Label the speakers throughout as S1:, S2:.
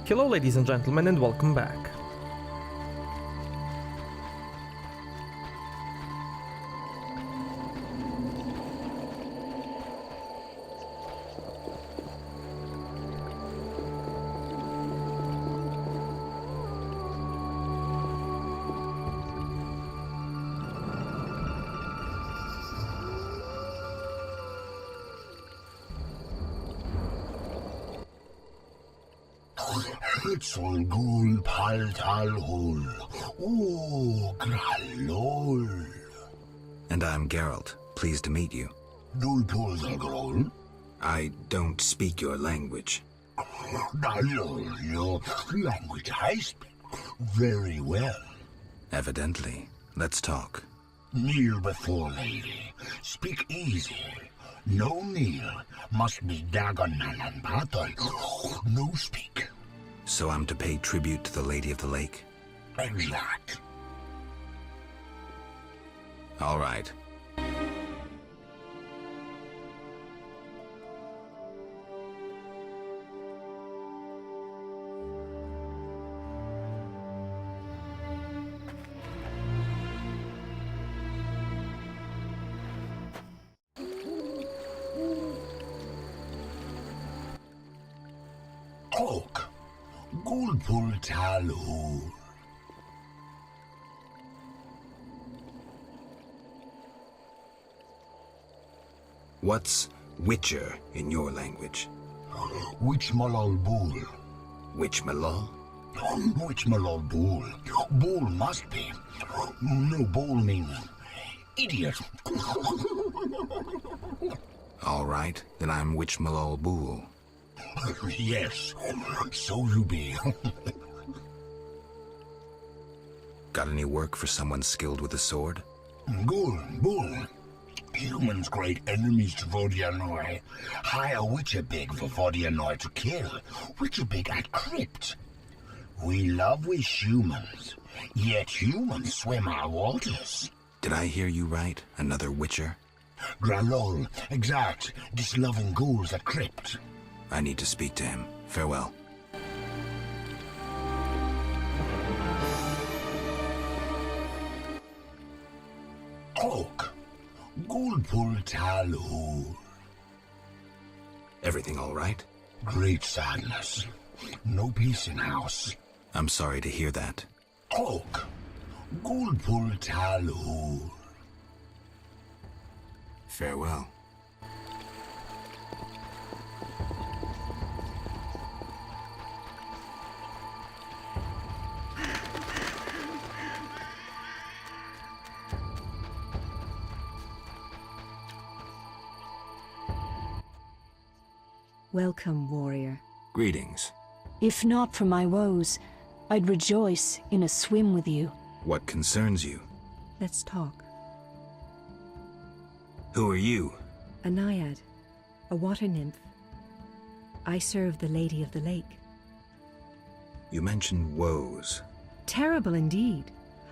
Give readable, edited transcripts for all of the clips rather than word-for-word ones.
S1: Hello ladies and gentlemen and welcome back.
S2: Hitsol gul paltal hul. Oh, gralol.
S3: And I'm Geralt. Pleased to meet you.
S2: Dul polzalgrol.
S3: I don't speak your language.
S2: Your language I speak very well.
S3: Evidently. Let's talk.
S2: Kneel before lady. Speak easy. No kneel. Must be dagonanan battle. No speak.
S3: So I'm to pay tribute to the Lady of the Lake?
S2: Exact.
S3: All right.
S2: Oak. Gulpul talhul.
S3: What's Witcher in your language?
S2: Which malal bull?
S3: Witch Malal?
S2: Which malal bull? Bull must be. No, bull means idiot.
S3: All right, then I'm Witch Malal Bool.
S2: Yes, so you be.
S3: Got any work for someone skilled with a sword?
S2: Bull. Humans great enemies to Vodianoi. Hire Witcher big for Vodianoi to kill. Witcher big at crypt. We love we humans, yet humans swim our waters.
S3: Did I hear you right? Another Witcher?
S2: Gralol, exact. This loving ghouls at crypt.
S3: I need to speak to him. Farewell.
S2: Oak. Gulpul talhul.
S3: Everything all right?
S2: Great sadness. No peace in house.
S3: I'm sorry to hear that.
S2: Oak. Gulpul talhul.
S3: Farewell.
S4: Welcome, warrior.
S3: Greetings.
S4: If not for my woes, I'd rejoice in a swim with you.
S3: What concerns you?
S4: Let's talk.
S3: Who are you?
S4: A naiad, a water nymph. I serve the Lady of the Lake.
S3: You mentioned woes.
S4: Terrible indeed.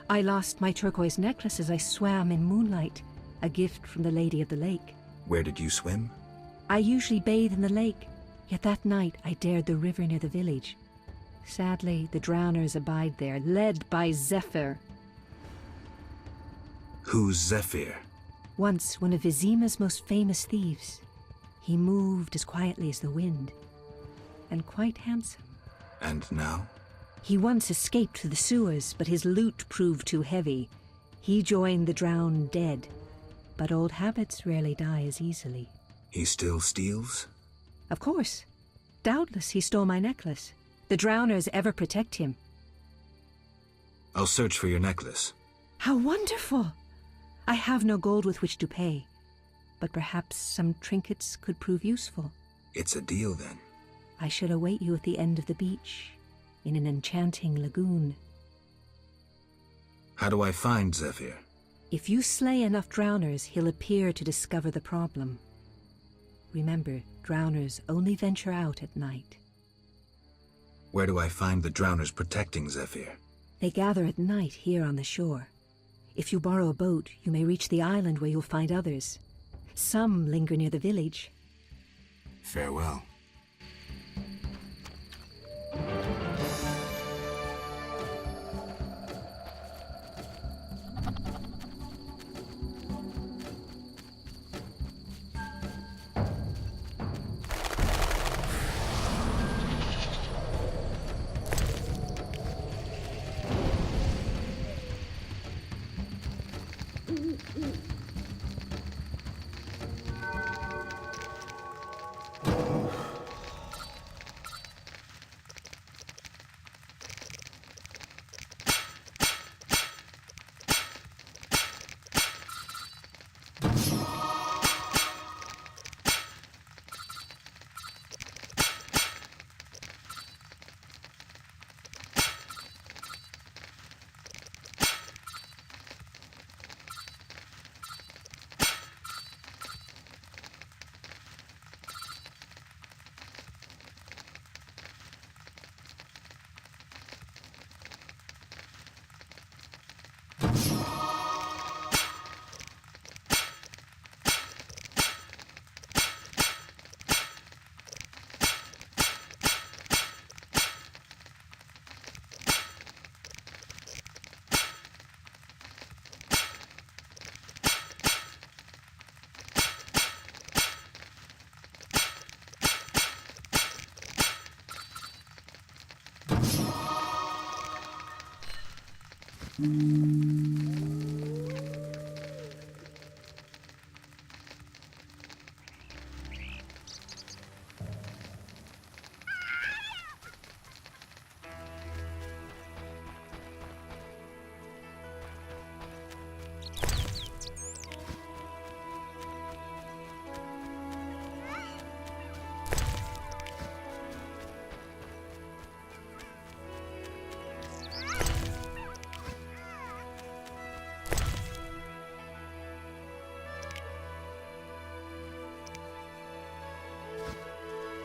S4: I lost my turquoise necklace as I swam in moonlight, a gift from the Lady of the Lake.
S3: Where did you swim?
S4: I usually bathe in the lake, yet that night I dared the river near the village. Sadly, the drowners abide there, led by Zephyr.
S3: Who's Zephyr?
S4: Once one of Vizima's most famous thieves. He moved as quietly as the wind, and quite handsome.
S3: And now?
S4: He once escaped through the sewers, but his loot proved too heavy. He joined the drowned dead, but old habits rarely die as easily.
S3: He still steals?
S4: Of course. Doubtless he stole my necklace. The drowners ever protect him.
S3: I'll search for your necklace.
S4: How wonderful! I have no gold with which to pay, but perhaps some trinkets could prove useful.
S3: It's a deal then.
S4: I shall await you at the end of the beach, in an enchanting lagoon.
S3: How do I find Zephyr?
S4: If you slay enough drowners, he'll appear to discover the problem. Remember, drowners only venture out at night.
S3: Where do I find the drowners protecting Zephyr?
S4: They gather at night here on the shore. If you borrow a boat, you may reach the island where you'll find others. Some linger near the village.
S3: Farewell.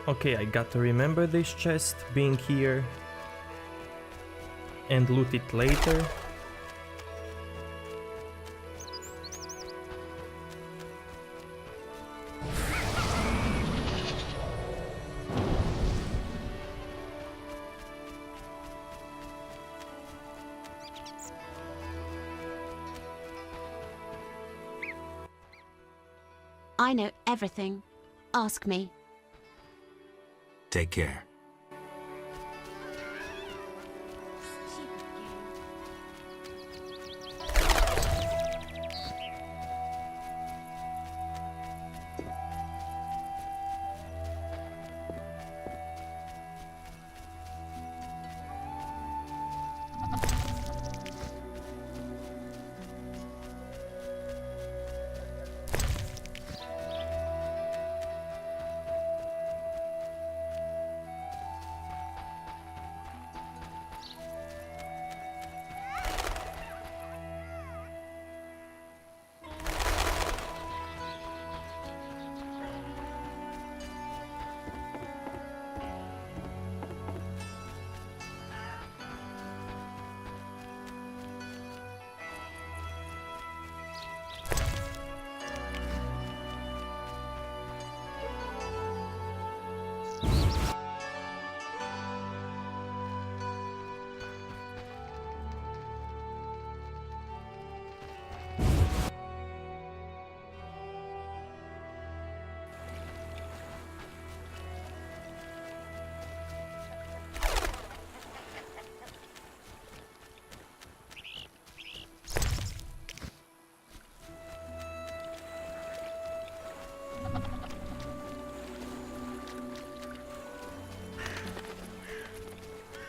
S1: Okay, I got to remember this chest being here and loot it later.
S5: I know everything. Ask me.
S3: Take care.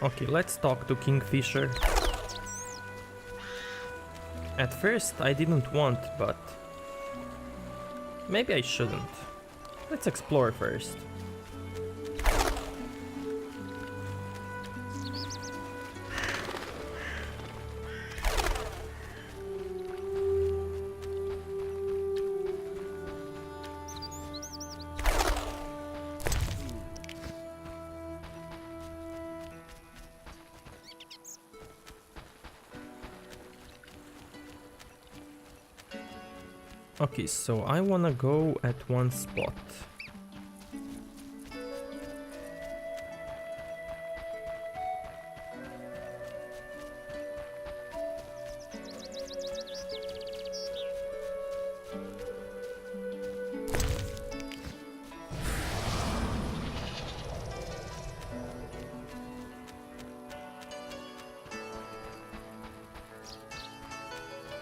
S1: Okay, let's talk to Kingfisher. At first I didn't want, but maybe I shouldn't. Let's explore first. Okay, so I wanna go at one spot.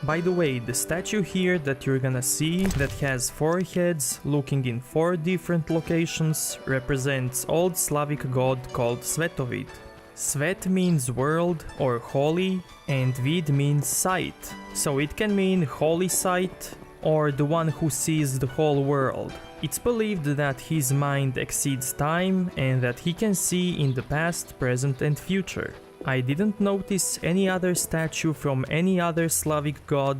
S1: By the way, the statue here that you're gonna see that has 4 heads looking in 4 different locations represents old Slavic god called Svetovid. Svet means world or holy and vid means sight, so it can mean holy sight or the one who sees the whole world. It's believed that his mind exceeds time and that he can see in the past, present and future. I didn't notice any other statue from any other Slavic god,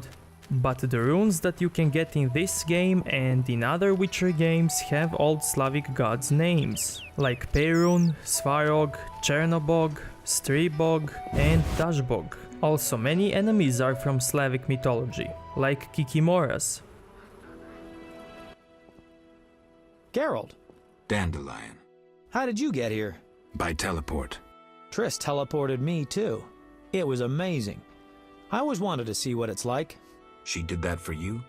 S1: but the runes that you can get in this game and in other Witcher games have old Slavic gods' names, like Perun, Svarog, Chernobog, Stribog and Dashbog. Also, many enemies are from Slavic mythology, like Kikimoras.
S6: Geralt,
S3: Dandelion.
S6: how did you get here?
S3: By teleport.
S6: Triss teleported me too. It was amazing. I always wanted to see what it's like.
S3: She did that for you?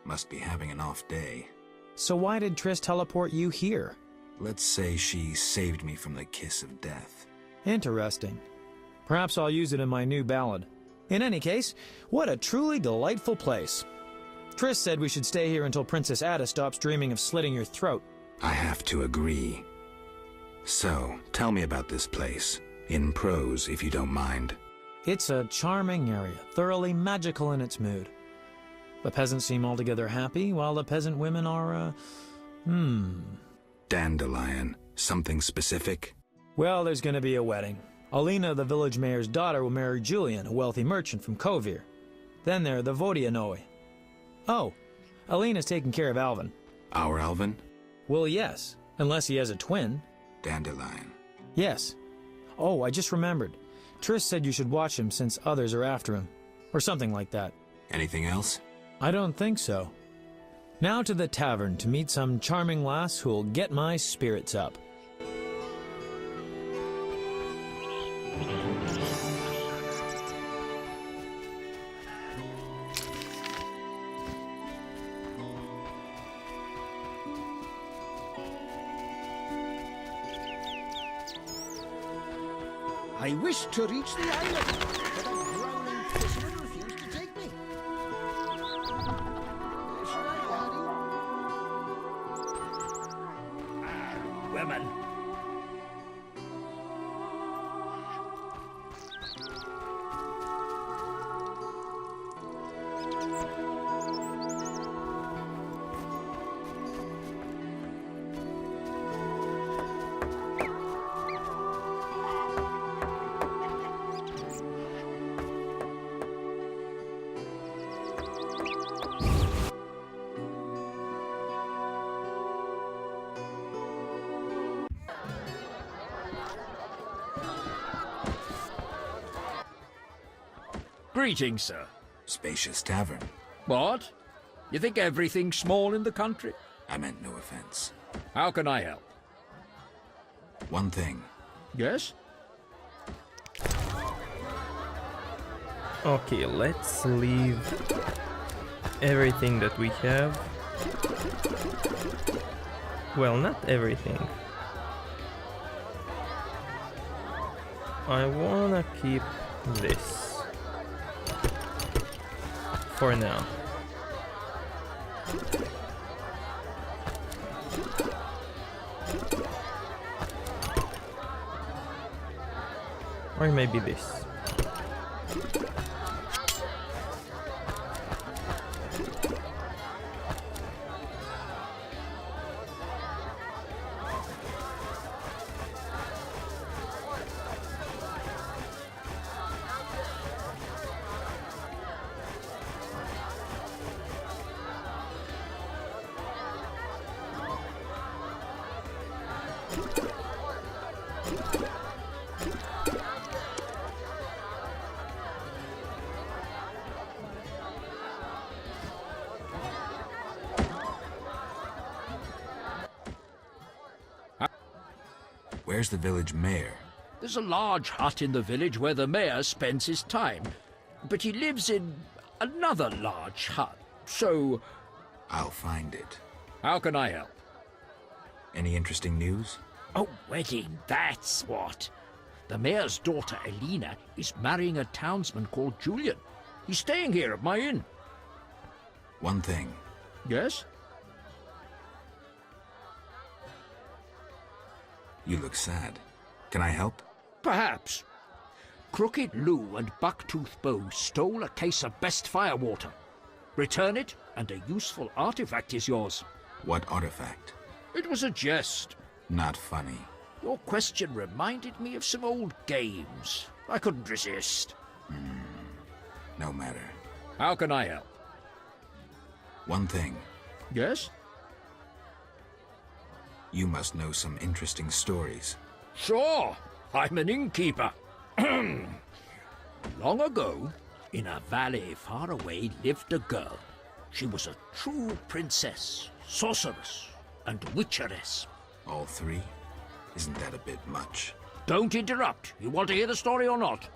S3: Must be having an off day.
S6: So why did Triss teleport you here?
S3: Let's say she saved me from the kiss of death.
S6: Interesting. Perhaps I'll use it in my new ballad. In any case, what a truly delightful place. Triss said we should stay here until Princess Ada stops dreaming of slitting your throat.
S3: I have to agree. So, tell me about this place. In prose, if you don't mind.
S6: It's a charming area, thoroughly magical in its mood. The peasants seem altogether happy, while the peasant women are,
S3: Dandelion. Something specific?
S6: Well, there's gonna be a wedding. Alina, the village mayor's daughter, will marry Julian, a wealthy merchant from Kovir. Then there are the Vodianoi. Oh, Alina's taking care of Alvin.
S3: Our Alvin?
S6: Well, yes, unless he has a twin.
S3: Dandelion.
S6: Yes. Oh, I just remembered. Triss said you should watch him since others are after him. Or something like that.
S3: Anything else?
S6: I don't think so. Now to the tavern to meet some charming lass who'll get my spirits up.
S7: I wish to reach the island, but a drowning prisoner refused to take me. Should I hurry?
S2: Women.
S8: Greetings, sir.
S3: Spacious tavern.
S8: What? You think everything's small in the country?
S3: I meant no offense.
S8: How can I help?
S3: One thing.
S8: Yes?
S1: Okay, let's leave everything that we have. Well, not everything. I wanna keep this. For now. Or maybe this.
S3: Where's the village mayor?
S8: There's a large hut in the village where the mayor spends his time. But he lives in another large hut, so...
S3: I'll find it.
S8: How can I help?
S3: Any interesting news?
S8: A wedding, that's what. The mayor's daughter, Alina, is marrying a townsman called Julian. He's staying here at my inn.
S3: One thing.
S8: Yes?
S3: You look sad. Can I help?
S8: Perhaps. Crooked Lou and Bucktooth Bow stole a case of best firewater. Return it, and a useful artifact is yours.
S3: What artifact?
S8: It was a jest.
S3: Not funny.
S8: Your question reminded me of some old games. I couldn't resist.
S3: No matter.
S8: How can I help?
S3: One thing.
S8: Yes?
S3: You must know some interesting stories.
S8: Sure. I'm an innkeeper. Long ago, in a valley far away, lived a girl. She was a true princess, sorceress, and witcheress.
S3: All three? Isn't that a bit much?
S8: Don't interrupt. You want to hear the story or not?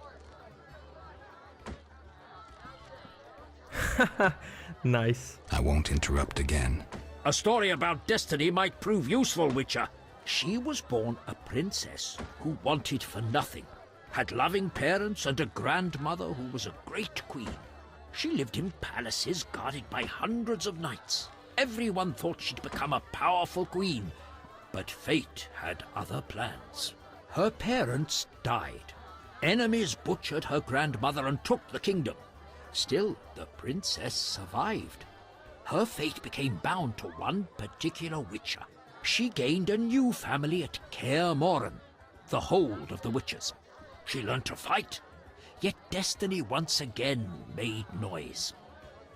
S1: Nice.
S3: I won't interrupt again.
S8: A story about destiny might prove useful, Witcher. She was born a princess who wanted for nothing. had loving parents and a grandmother who was a great queen. She lived in palaces guarded by hundreds of knights. Everyone thought she'd become a powerful queen, but fate had other plans. Her parents died. Enemies butchered her grandmother and took the kingdom. Still, the princess survived. Her fate became bound to one particular witcher. She gained a new family at Kaer Morhen, the hold of the witches. She learned to fight, yet destiny once again made noise.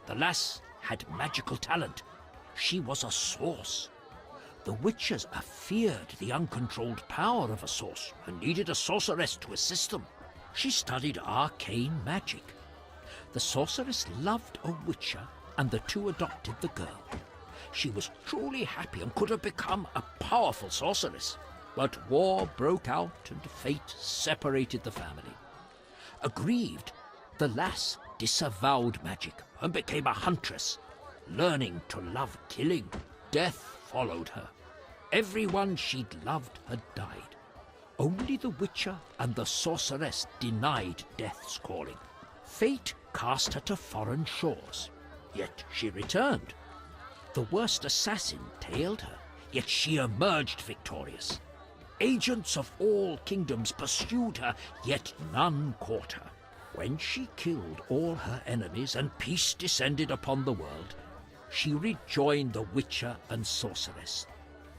S8: The lass had magical talent. She was a source. The witches feared the uncontrolled power of a source and needed a sorceress to assist them. She studied arcane magic. The sorceress loved a witcher, and the two adopted the girl. She was truly happy and could have become a powerful sorceress. But war broke out and fate separated the family. Aggrieved, the lass disavowed magic and became a huntress, learning to love killing. Death followed her. Everyone she'd loved had died. Only the witcher and the sorceress denied death's calling. Fate cast her to foreign shores, yet she returned. The worst assassin tailed her, yet she emerged victorious. Agents of all kingdoms pursued her, yet none caught her. When she killed all her enemies and peace descended upon the world, she rejoined the witcher and sorceress,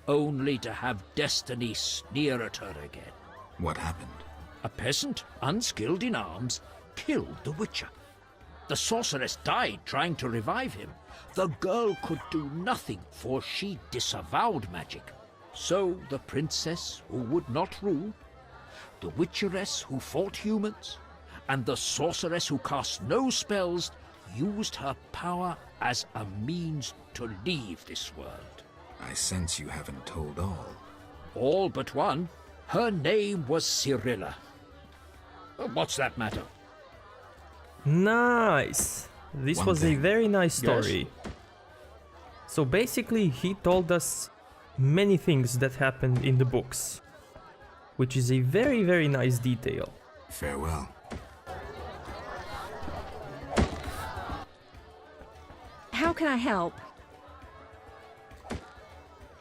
S8: only to have destiny sneer at her again.
S3: What happened?
S8: A peasant, unskilled in arms, killed the witcher. The sorceress died trying to revive him. The girl could do nothing, for she disavowed magic. So the princess who would not rule, the witcheress who fought humans, and the sorceress who cast no spells used her power as a means to leave this world.
S3: I sense you haven't told all.
S8: All but one. Her name was Cyrilla. What's that matter?
S1: Nice! This
S3: One
S1: was a
S3: thing.
S1: very nice story. So basically he told us many things that happened in the books, which is a very, very nice detail.
S3: Farewell.
S4: How can I help?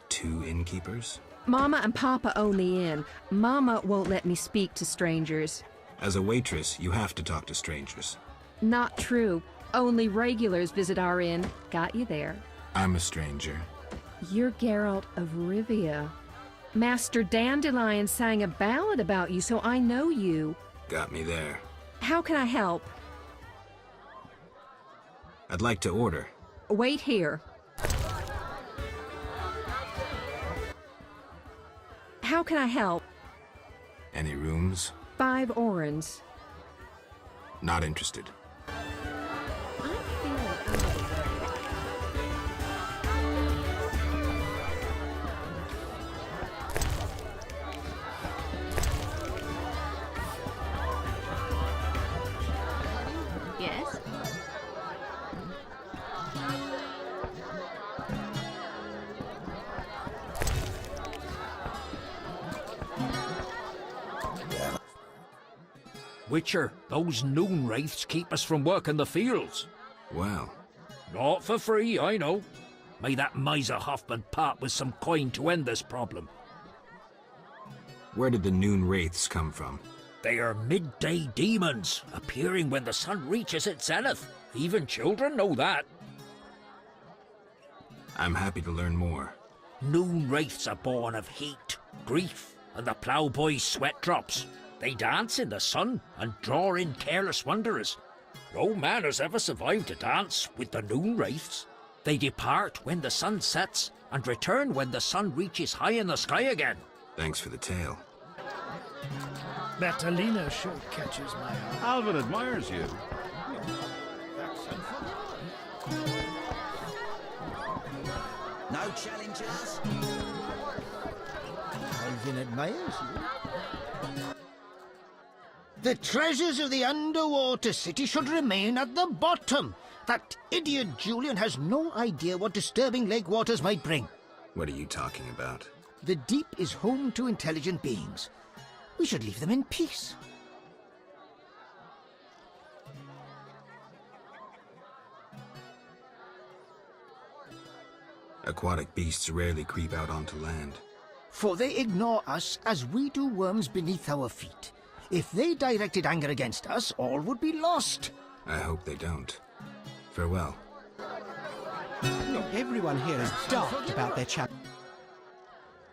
S3: 2 innkeepers?
S4: Mama and Papa only in. Mama won't let me speak to strangers.
S3: As a waitress, you have to talk to strangers.
S4: Not true. Only regulars visit our inn. Got you there.
S3: I'm a stranger.
S4: You're Geralt of Rivia. Master Dandelion sang a ballad about you, so I know you.
S3: Got me there.
S4: How can I help?
S3: I'd like to order.
S4: Wait here. How can I help?
S3: Any rooms?
S4: 5 orens.
S3: Not interested.
S5: Yes?
S8: Witcher, those noon wraiths keep us from work in the fields.
S3: Well,
S8: Not for free, I know. May that miser Hoffman part with some coin to end this problem.
S3: where did the noon wraiths come from?
S8: They are midday demons, appearing when the sun reaches its zenith. Even children know that.
S3: I'm happy to learn more.
S8: Noon wraiths are born of heat, grief, and the ploughboy's sweat drops. They dance in the sun and draw in careless wanderers. No man has ever survived a dance with the noon wraiths. They depart when the sun sets and return when the sun reaches high in the sky again.
S3: Thanks for the tale.
S7: That Alina sure catches my eye.
S9: Alvin admires you.
S10: No challengers?
S7: Alvin admires you. The treasures of the underwater city should remain at the bottom. That idiot Julian has no idea what disturbing lake waters might bring.
S3: What are you talking about?
S7: The deep is home to intelligent beings. We should leave them in peace.
S3: Aquatic beasts rarely creep out onto land.
S7: For they ignore us as we do worms beneath our feet. If they directed anger against us, all would be lost.
S3: I hope they don't. Farewell.
S9: Everyone here is daft about their chap.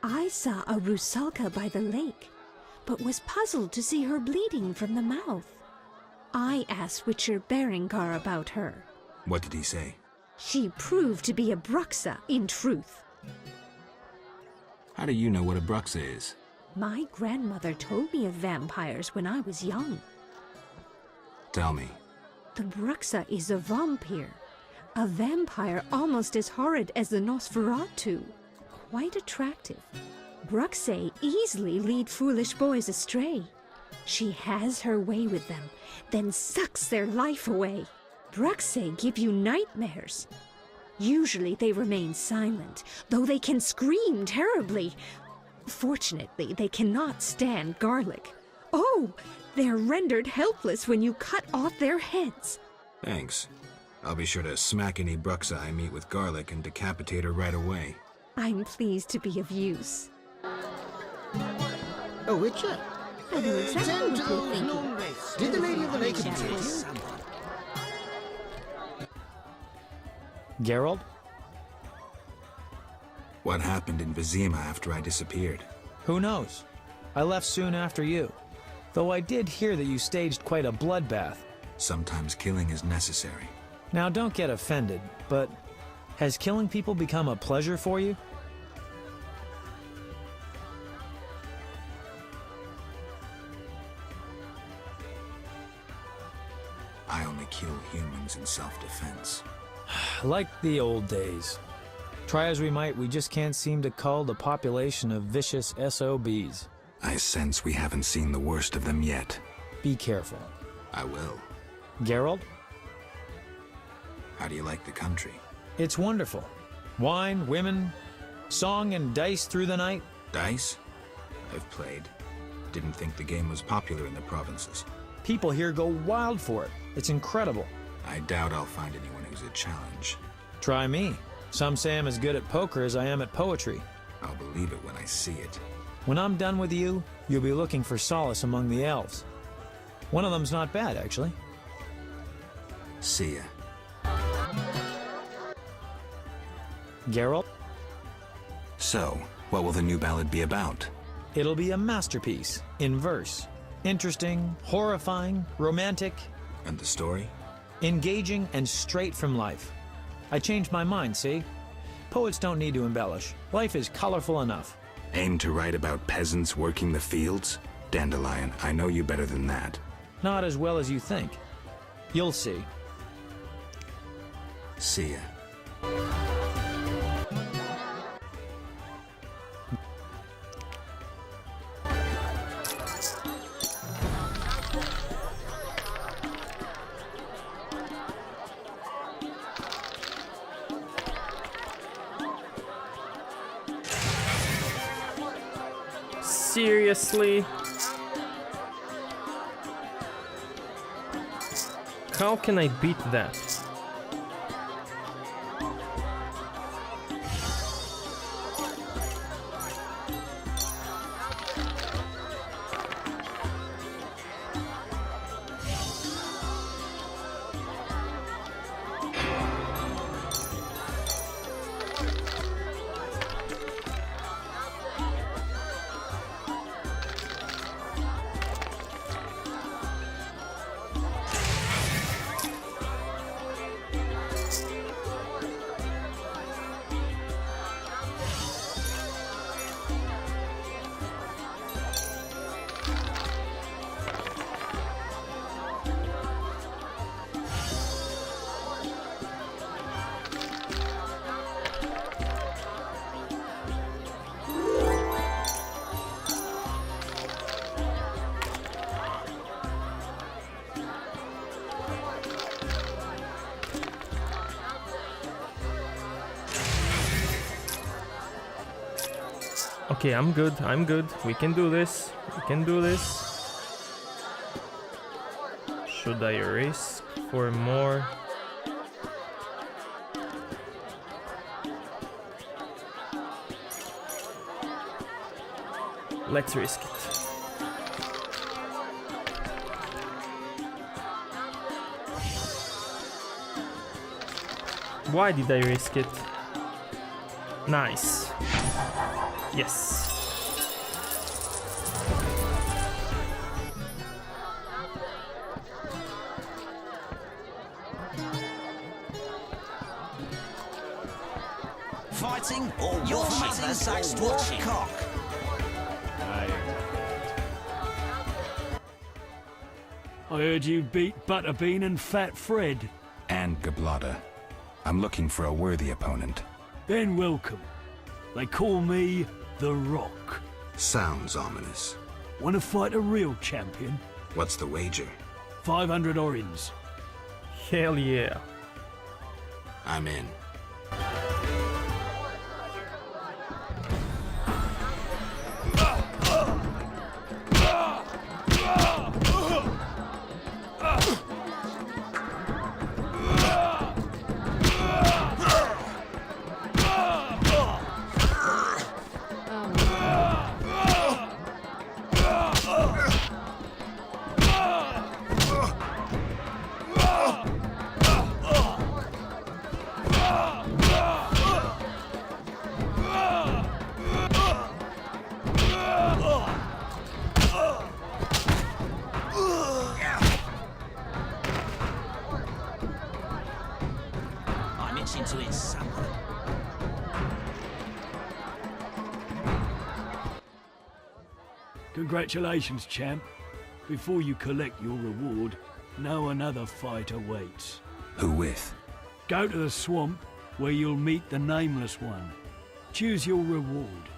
S4: I saw a rusalka by the lake, but was puzzled to see her bleeding from the mouth. I asked Witcher Berengar about her.
S3: What did he say?
S4: She proved to be a bruxa in truth.
S3: How do you know what a bruxa is?
S4: My grandmother told me of vampires when I was young.
S3: Tell me.
S4: The bruxa is a vampire. A vampire almost as horrid as the Nosferatu. Quite attractive. Bruxae easily lead foolish boys astray. She has her way with them, then sucks their life away. Bruxae give you nightmares. Usually they remain silent, though they can scream terribly. Fortunately, they cannot stand garlic. Oh, they're rendered helpless when you cut off their heads.
S3: Thanks. I'll be sure to smack any bruxa I meet with garlic and decapitate her right away.
S4: I'm pleased to be of use.
S7: A Witcher?
S5: I knew exactly
S7: Tend
S5: what
S7: to
S5: you were
S7: those
S5: thinking.
S7: known ways. Did the Lady of the Lake appear?
S6: Geralt?
S3: What happened in Vizima after I disappeared?
S6: Who knows? I left soon after you. Though I did hear that you staged quite a bloodbath.
S3: Sometimes killing is necessary.
S6: Now don't get offended, but has killing people become a pleasure for you?
S3: I only kill humans in self-defense.
S6: Like the old days. Try as we might, we just can't seem to cull the population of vicious SOBs.
S3: I sense we haven't seen the worst of them yet.
S6: Be careful.
S3: I will.
S6: Geralt?
S3: How do you like the country?
S6: It's wonderful. Wine, women, song and dice through the night.
S3: Dice? I've played. Didn't think the game was popular in the provinces.
S6: People here go wild for it. It's incredible.
S3: I doubt I'll find anyone who's a challenge.
S6: Try me. Some say I'm as good at poker as I am at poetry.
S3: I'll believe it when I see it.
S6: When I'm done with you, you'll be looking for solace among the elves. One of them's not bad, actually.
S3: See ya.
S6: Geralt?
S3: So, what will the new ballad be about?
S6: It'll be a masterpiece, in verse. Interesting, horrifying, romantic,
S3: And the story?
S6: engaging, and straight from life. I changed my mind, see? Poets don't need to embellish. Life is colorful enough.
S3: Aim to write about peasants working the fields? Dandelion, I know you better than that.
S6: Not as well as you think. You'll see.
S3: See ya.
S1: Seriously? How can I beat that? Okay, I'm good, we can do this, Should I risk for more? Let's risk it. Why did I risk it? Nice. Yes.
S10: Fighting or you're fighting or watching. Cock.
S11: I heard you beat Butterbean and Fat Fred.
S3: And Gablada. I'm looking for a worthy opponent.
S11: Then welcome. They call me The Rock.
S3: Sounds ominous.
S11: Want to fight a real champion?
S3: What's the wager?
S11: 500 orins.
S1: Hell yeah.
S3: I'm in.
S10: Into it somewhere.
S11: Congratulations, champ. Before you collect your reward, know another fight awaits.
S3: Who with?
S11: Go to the swamp, where you'll meet the Nameless One. Choose your reward.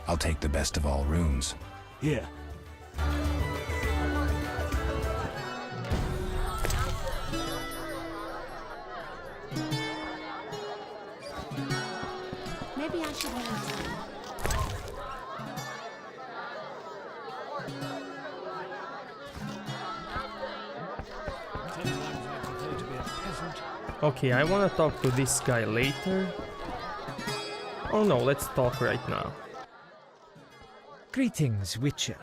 S3: I'll take the best of all runes.
S11: Here.
S5: Maybe I should
S1: Okay, I wanna talk to this guy later. Oh no, let's talk right now.
S12: Greetings, Witcher.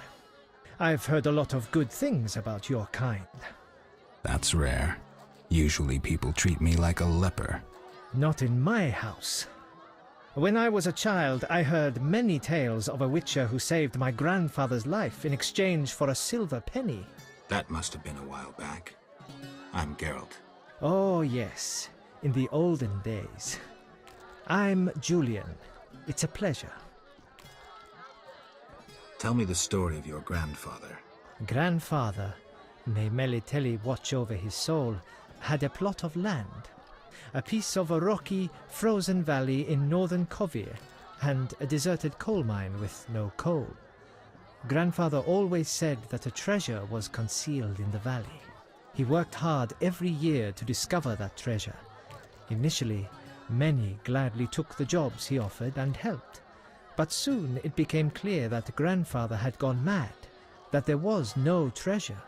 S12: I've heard a lot of good things about your kind.
S3: That's rare. Usually people treat me like a leper.
S12: Not in my house. When I was a child, I heard many tales of a Witcher who saved my grandfather's life in exchange for a silver penny.
S3: That must have been a while back. I'm Geralt.
S12: Oh, yes. In the olden days. I'm Julian. It's a pleasure.
S3: Tell me the story of your grandfather.
S12: Grandfather, may Melitele watch over his soul, had a plot of land. A piece of a rocky, frozen valley in northern Kovir, and a deserted coal mine with no coal. Grandfather always said that a treasure was concealed in the valley. He worked hard every year to discover that treasure. Initially, many gladly took the jobs he offered and helped. But soon it became clear that grandfather had gone mad, that there was no treasure.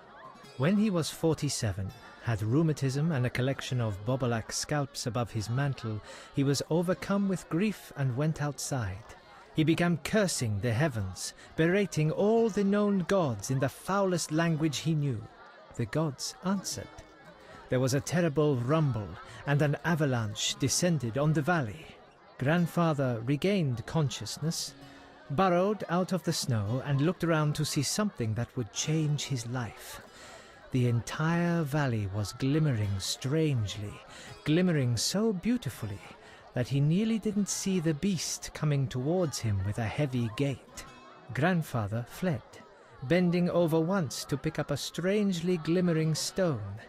S12: When he was 47, had rheumatism and a collection of Bobolak scalps above his mantle, he was overcome with grief and went outside. He began cursing the heavens, berating all the known gods in the foulest language he knew. The gods answered. There was a terrible rumble, and an avalanche descended on the valley. Grandfather regained consciousness, burrowed out of the snow, and looked around to see something that would change his life. The entire valley was glimmering strangely, glimmering so beautifully that he nearly didn't see the beast coming towards him with a heavy gait. Grandfather fled, bending over once to pick up a strangely glimmering stone.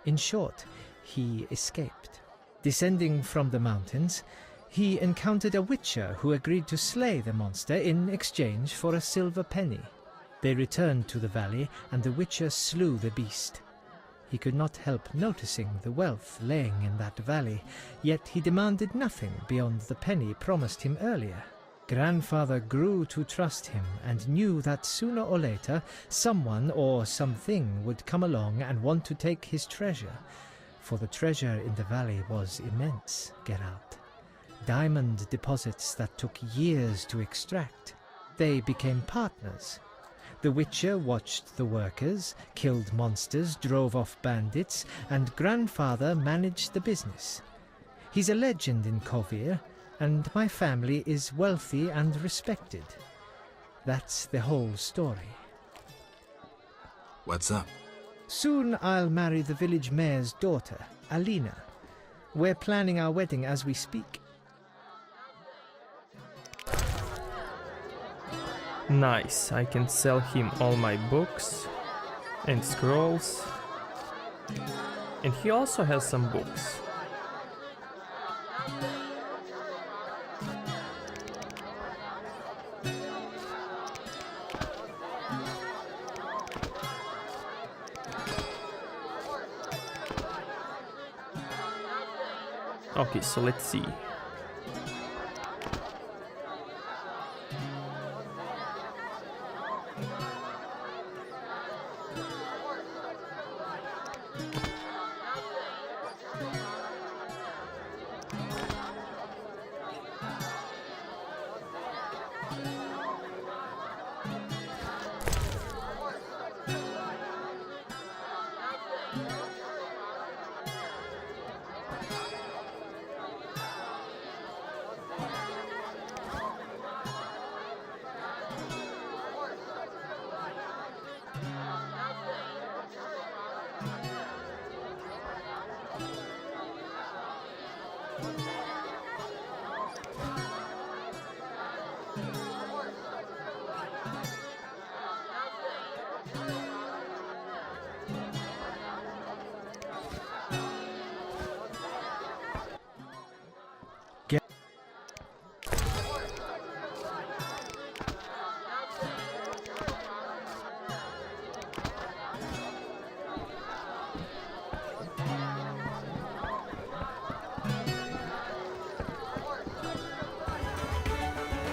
S12: In short, he escaped. Descending from the mountains, he encountered a witcher who agreed to slay the monster in exchange for a silver penny. They returned to the valley, and the witcher slew the beast. He could not help noticing the wealth laying in that valley, yet he demanded nothing beyond the penny promised him earlier. Grandfather grew to trust him and knew that sooner or later someone or something would come along and want to take his treasure, for the treasure in the valley was immense, Geralt. Diamond deposits that took years to extract. They became partners. The Witcher watched the workers, killed monsters, drove off bandits, and Grandfather managed the business. He's a legend in Kovir, and my family is wealthy and respected. That's the whole story.
S3: What's up?
S12: Soon I'll marry the village mayor's daughter, Alina. We're planning our wedding as we speak.
S1: Nice, I can sell him all my books and scrolls. And he also has some books. Okay, so let's see.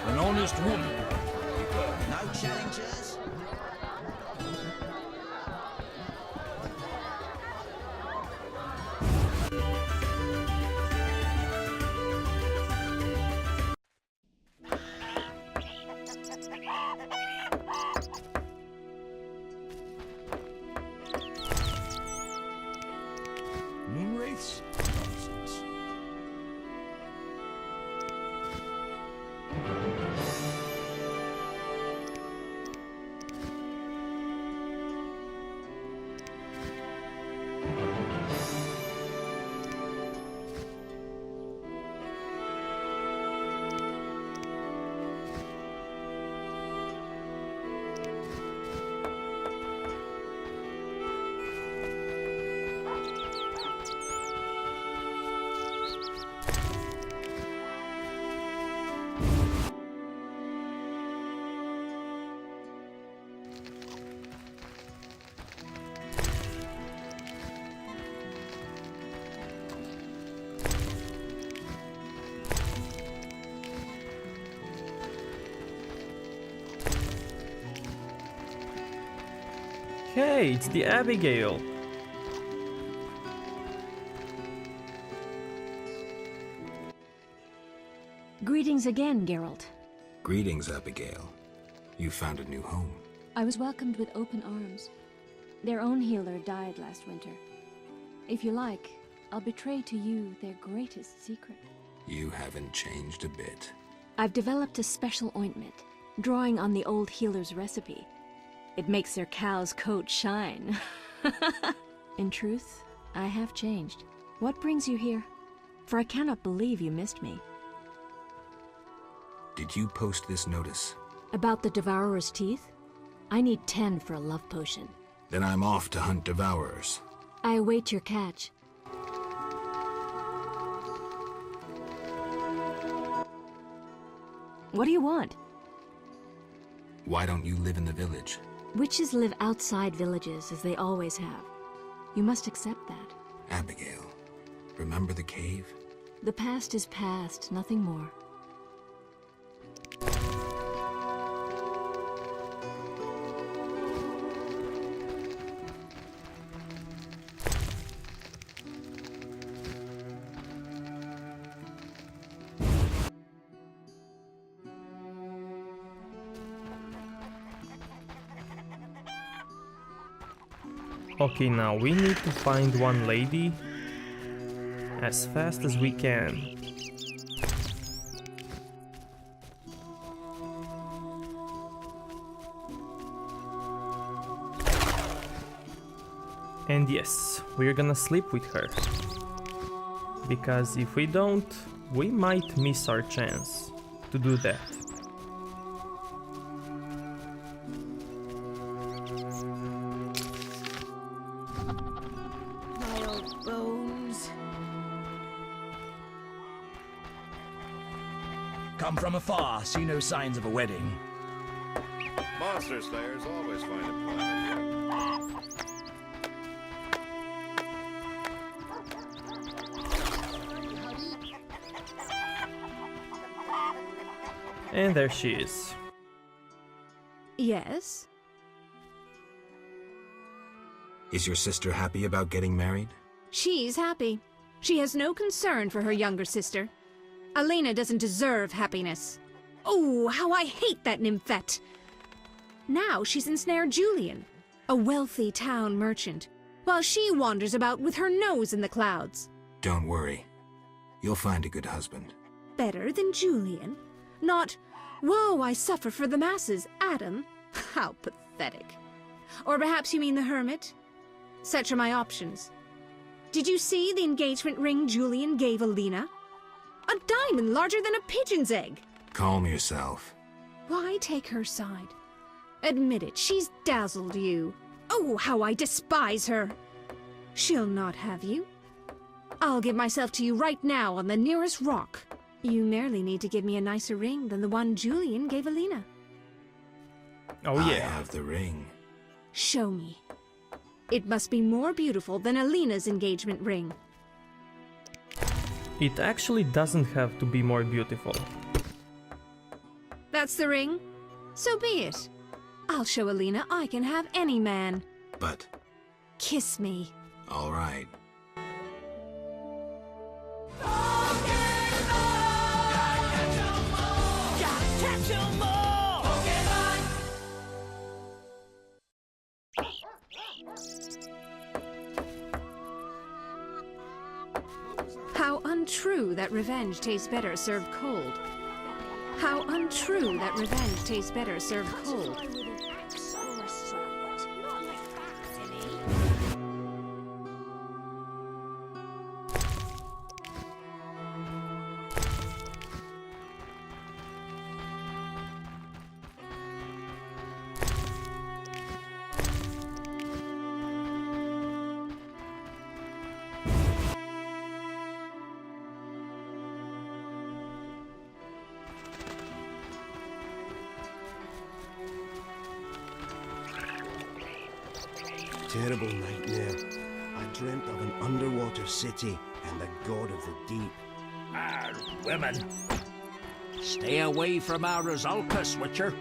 S8: An honest woman.
S10: No challengers?
S8: Moonwraiths? Nonsense.
S1: Hey, it's the Abigail.
S13: Greetings again, Geralt.
S3: Greetings, Abigail. You found a new home.
S13: I was welcomed with open arms. Their own healer died last winter. If you like, I'll betray to you their greatest secret.
S3: You haven't changed a bit.
S13: I've developed a special ointment, drawing on the old healer's recipe. It makes their cow's coat shine. In truth, I have changed. What brings you here? For I cannot believe you missed me.
S3: Did you post this notice?
S13: About the Devourer's teeth? I need 10 for a love potion.
S3: Then I'm off to hunt Devourers.
S13: I await your catch. What do you want?
S3: Why don't you live in the village?
S13: Witches live outside villages, as they always have. You must accept that.
S3: Abigail, remember the cave?
S13: The past is past, nothing more.
S1: Okay, now we need to find one lady as fast as we can. And yes, we're gonna sleep with her. Because if we don't, we might miss our chance to do that.
S4: My old bones.
S10: Come from afar, see no signs of a wedding.
S14: Monster slayers always find a plan.
S1: And there she is.
S4: Yes?
S3: Is your sister happy about getting married?
S4: She's happy. She has no concern for her younger sister. Alina doesn't deserve happiness. Oh, how I hate that nymphette! Now she's ensnared Julian, a wealthy town merchant, while she wanders about with her nose in the clouds.
S3: Don't worry. You'll find a good husband.
S4: Better than Julian? Not, woe, I suffer for the masses, Adam. How pathetic. Or perhaps you mean the hermit? Such are my options. Did you see the engagement ring Julian gave Alina? A diamond larger than a pigeon's egg.
S3: Calm yourself.
S4: Why take her side? Admit it, she's dazzled you. Oh, how I despise her. She'll not have you. I'll give myself to you right now on the nearest rock. You merely need to give me a nicer ring than the one Julian gave Alina.
S1: Oh yeah.
S3: I have the ring.
S4: Show me. It must be more beautiful than Alina's engagement ring.
S1: It actually doesn't have to be more beautiful.
S4: That's the ring? So be it. I'll show Alina I can have any man.
S3: But...
S4: Kiss me.
S3: all right.
S4: How untrue that revenge tastes better served cold. How untrue that revenge tastes better served cold.
S15: Terrible nightmare. I dreamt of an underwater city and the god of the deep.
S8: Ah, women. Stay away from our Rizalka, Witcher.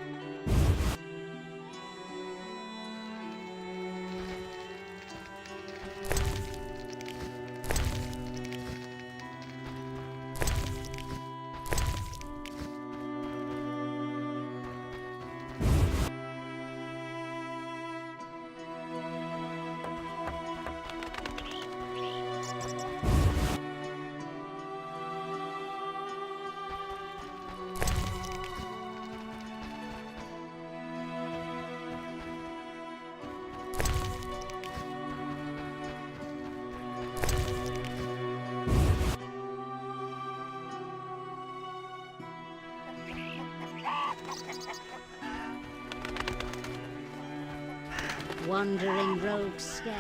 S5: Wandering rogues scared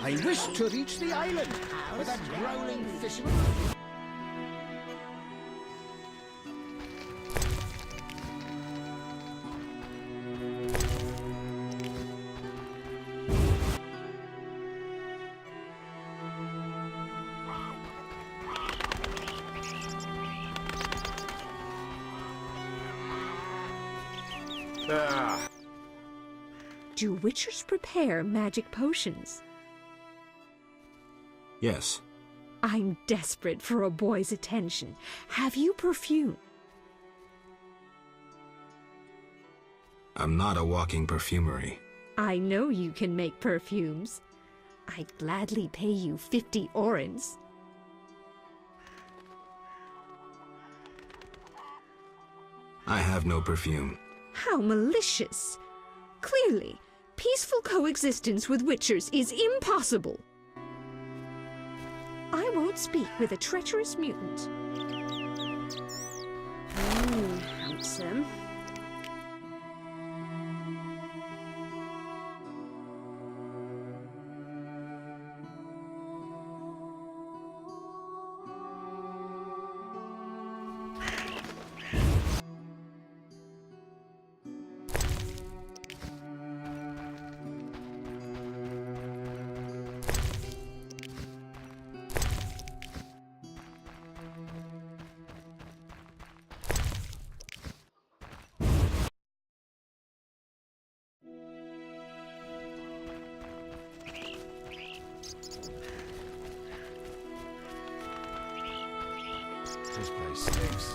S5: my
S7: I wish to reach the island, but that growling fisherman...
S4: Do witchers prepare magic potions?
S3: Yes.
S4: I'm desperate for a boy's attention. Have you perfume?
S3: I'm not a walking perfumery.
S4: I know you can make perfumes. I'd gladly pay you 50 orens.
S3: I have no perfume.
S4: How malicious! Clearly, peaceful coexistence with witchers is impossible. I won't speak with a treacherous mutant. Handsome.
S10: This place stinks.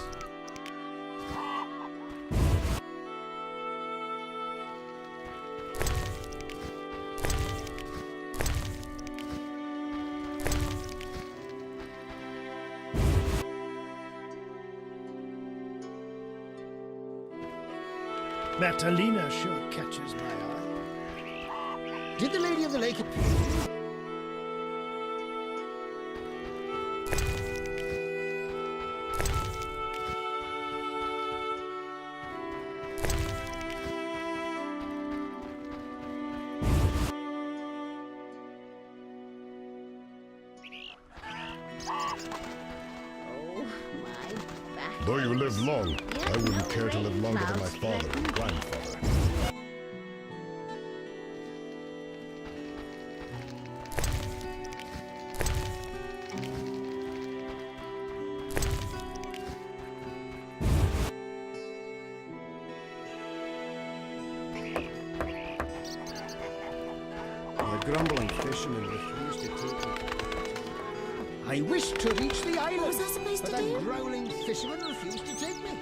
S7: That Alina sure catches my eye. Did the Lady of the Lake appear?
S16: Though you live long, I wouldn't care to live longer than my father and grandfather.
S15: The grumbling fishermen refused to take me.
S7: I wish to reach the island,
S5: What was I supposed
S7: but
S5: to do?
S7: that growling fisherman refused to take me.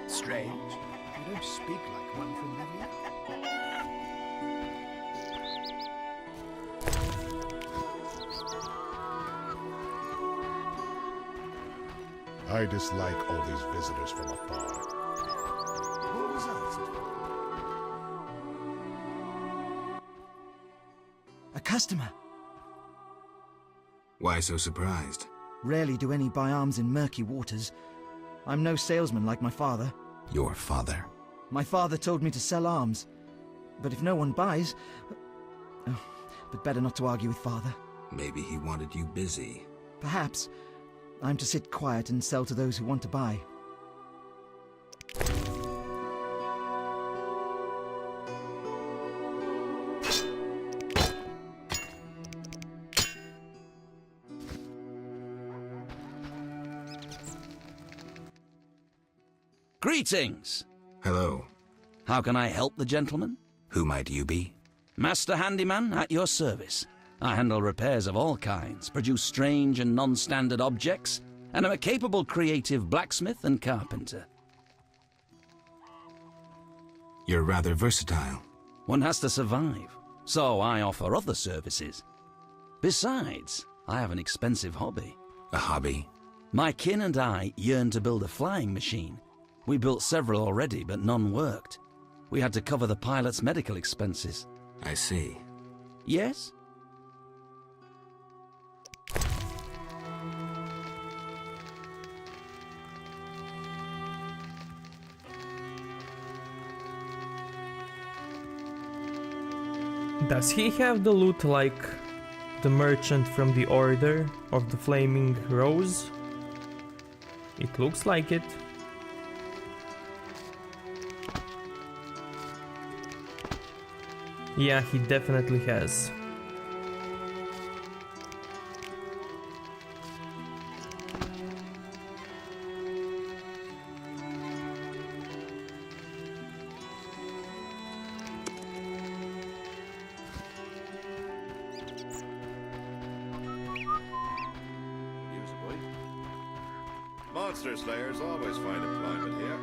S10: Strange. You don't speak like one from Livia.
S16: I dislike all these visitors from afar.
S10: What was that?
S9: A customer.
S3: Why so surprised?
S9: Rarely do any buy arms in murky waters. I'm no salesman like my father.
S3: Your father.
S9: My father told me to sell arms. But if no one buys... Oh, but better not to argue with father.
S3: Maybe he wanted you busy.
S9: Perhaps. I'm to sit quiet and sell to those who want to buy.
S17: Greetings!
S3: Hello.
S17: How can I help the gentleman?
S3: Who might you be?
S17: Master Handyman at your service. I handle repairs of all kinds, produce strange and non-standard objects, and am a capable creative blacksmith and carpenter.
S3: You're rather versatile.
S17: One has to survive, so I offer other services. Besides, I have an expensive hobby.
S3: A hobby?
S17: My kin and I yearn to build a flying machine. We built several already, but none worked. We had to cover the pilot's medical expenses.
S3: I see.
S17: Yes?
S1: Does he have the loot like the merchant from the Order of the Flaming Rose? It looks like it. Yeah, he definitely has.
S14: Monster slayers always find employment here.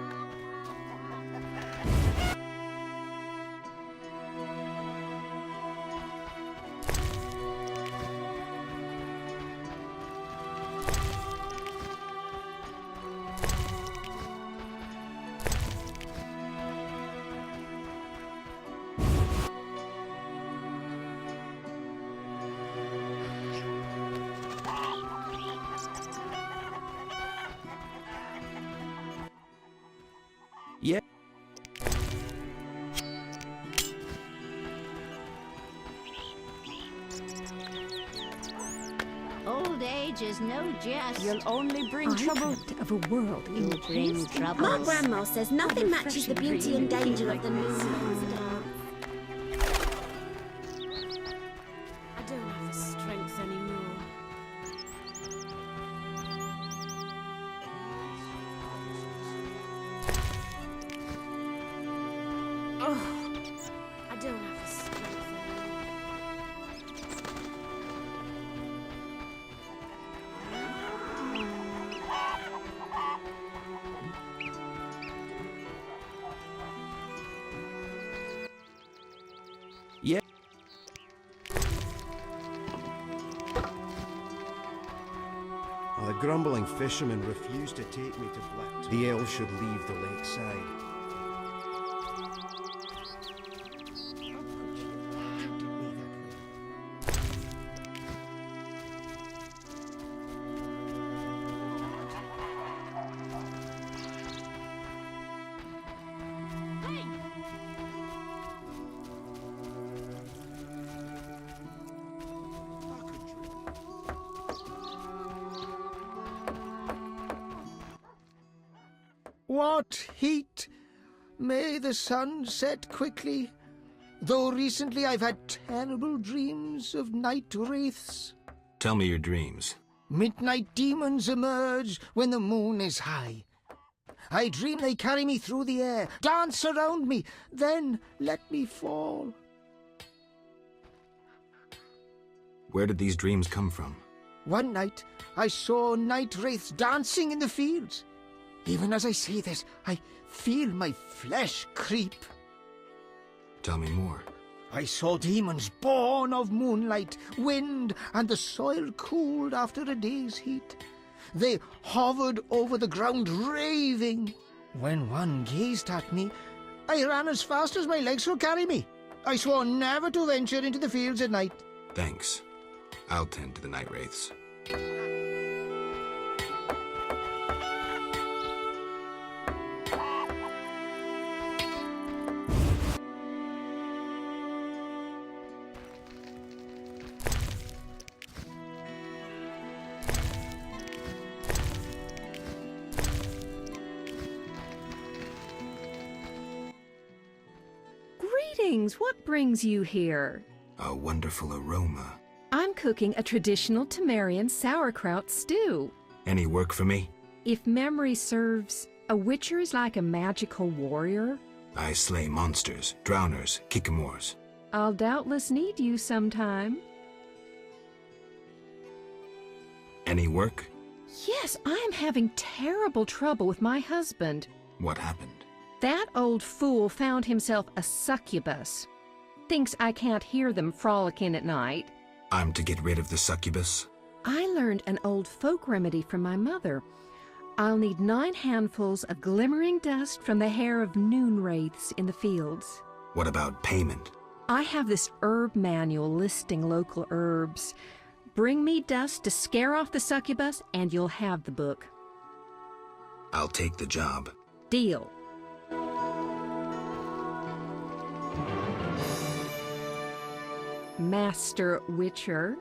S5: Old age is no jest.
S18: You'll only bring
S4: I
S18: trouble.
S4: dreamt of a world in
S5: You'll bring trouble.
S18: My grandma says nothing matches the beauty and danger of the moon. I don't have the strength anymore. Oh, I don't have the strength anymore.
S17: Yeah.
S15: The grumbling fishermen refused to take me to Black. The elves should leave the lakeside.
S7: What heat! May the sun set quickly, though recently I've had terrible dreams of night wraiths.
S3: Tell me your dreams.
S7: Midnight demons emerge when the moon is high. I dream they carry me through the air, dance around me, then let me fall.
S3: Where did these dreams come from?
S7: One night, I saw night wraiths dancing in the fields. Even as I say this, I feel my flesh creep.
S3: Tell me more.
S7: I saw demons born of moonlight, wind, and the soil cooled after a day's heat. They hovered over the ground, raving. When one gazed at me, I ran as fast as my legs could carry me. I swore never to venture into the fields at night.
S3: Thanks. I'll tend to the night wraiths.
S19: Greetings! What brings you here?
S3: A wonderful aroma.
S19: I'm cooking a traditional Temerian sauerkraut stew.
S3: Any work for me?
S19: If memory serves, a witcher is like a magical warrior.
S3: I slay monsters, drowners, kikimors.
S19: I'll doubtless need you sometime.
S3: Any work?
S19: Yes, I'm having terrible trouble with my husband.
S3: What happened?
S19: That old fool found himself a succubus. Thinks I can't hear them frolicking at night.
S3: I'm to get rid of the succubus?
S19: I learned an old folk remedy from my mother. I'll need 9 handfuls of glimmering dust from the hair of noon wraiths in the fields.
S3: What about payment?
S19: I have this herb manual listing local herbs. Bring me dust to scare off the succubus, and you'll have the book.
S3: I'll take the job.
S19: Deal. Master Witcher.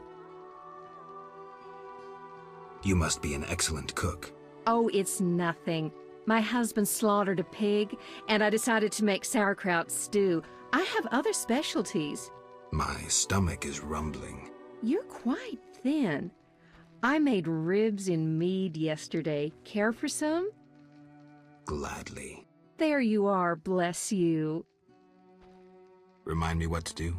S3: You must be an excellent cook.
S19: Oh, it's nothing. My husband slaughtered a pig, and I decided to make sauerkraut stew. I have other specialties.
S3: My stomach is rumbling.
S19: You're quite thin. I made ribs in mead yesterday. Care for some?
S3: Gladly.
S19: There you are, bless you.
S3: Remind me what to do?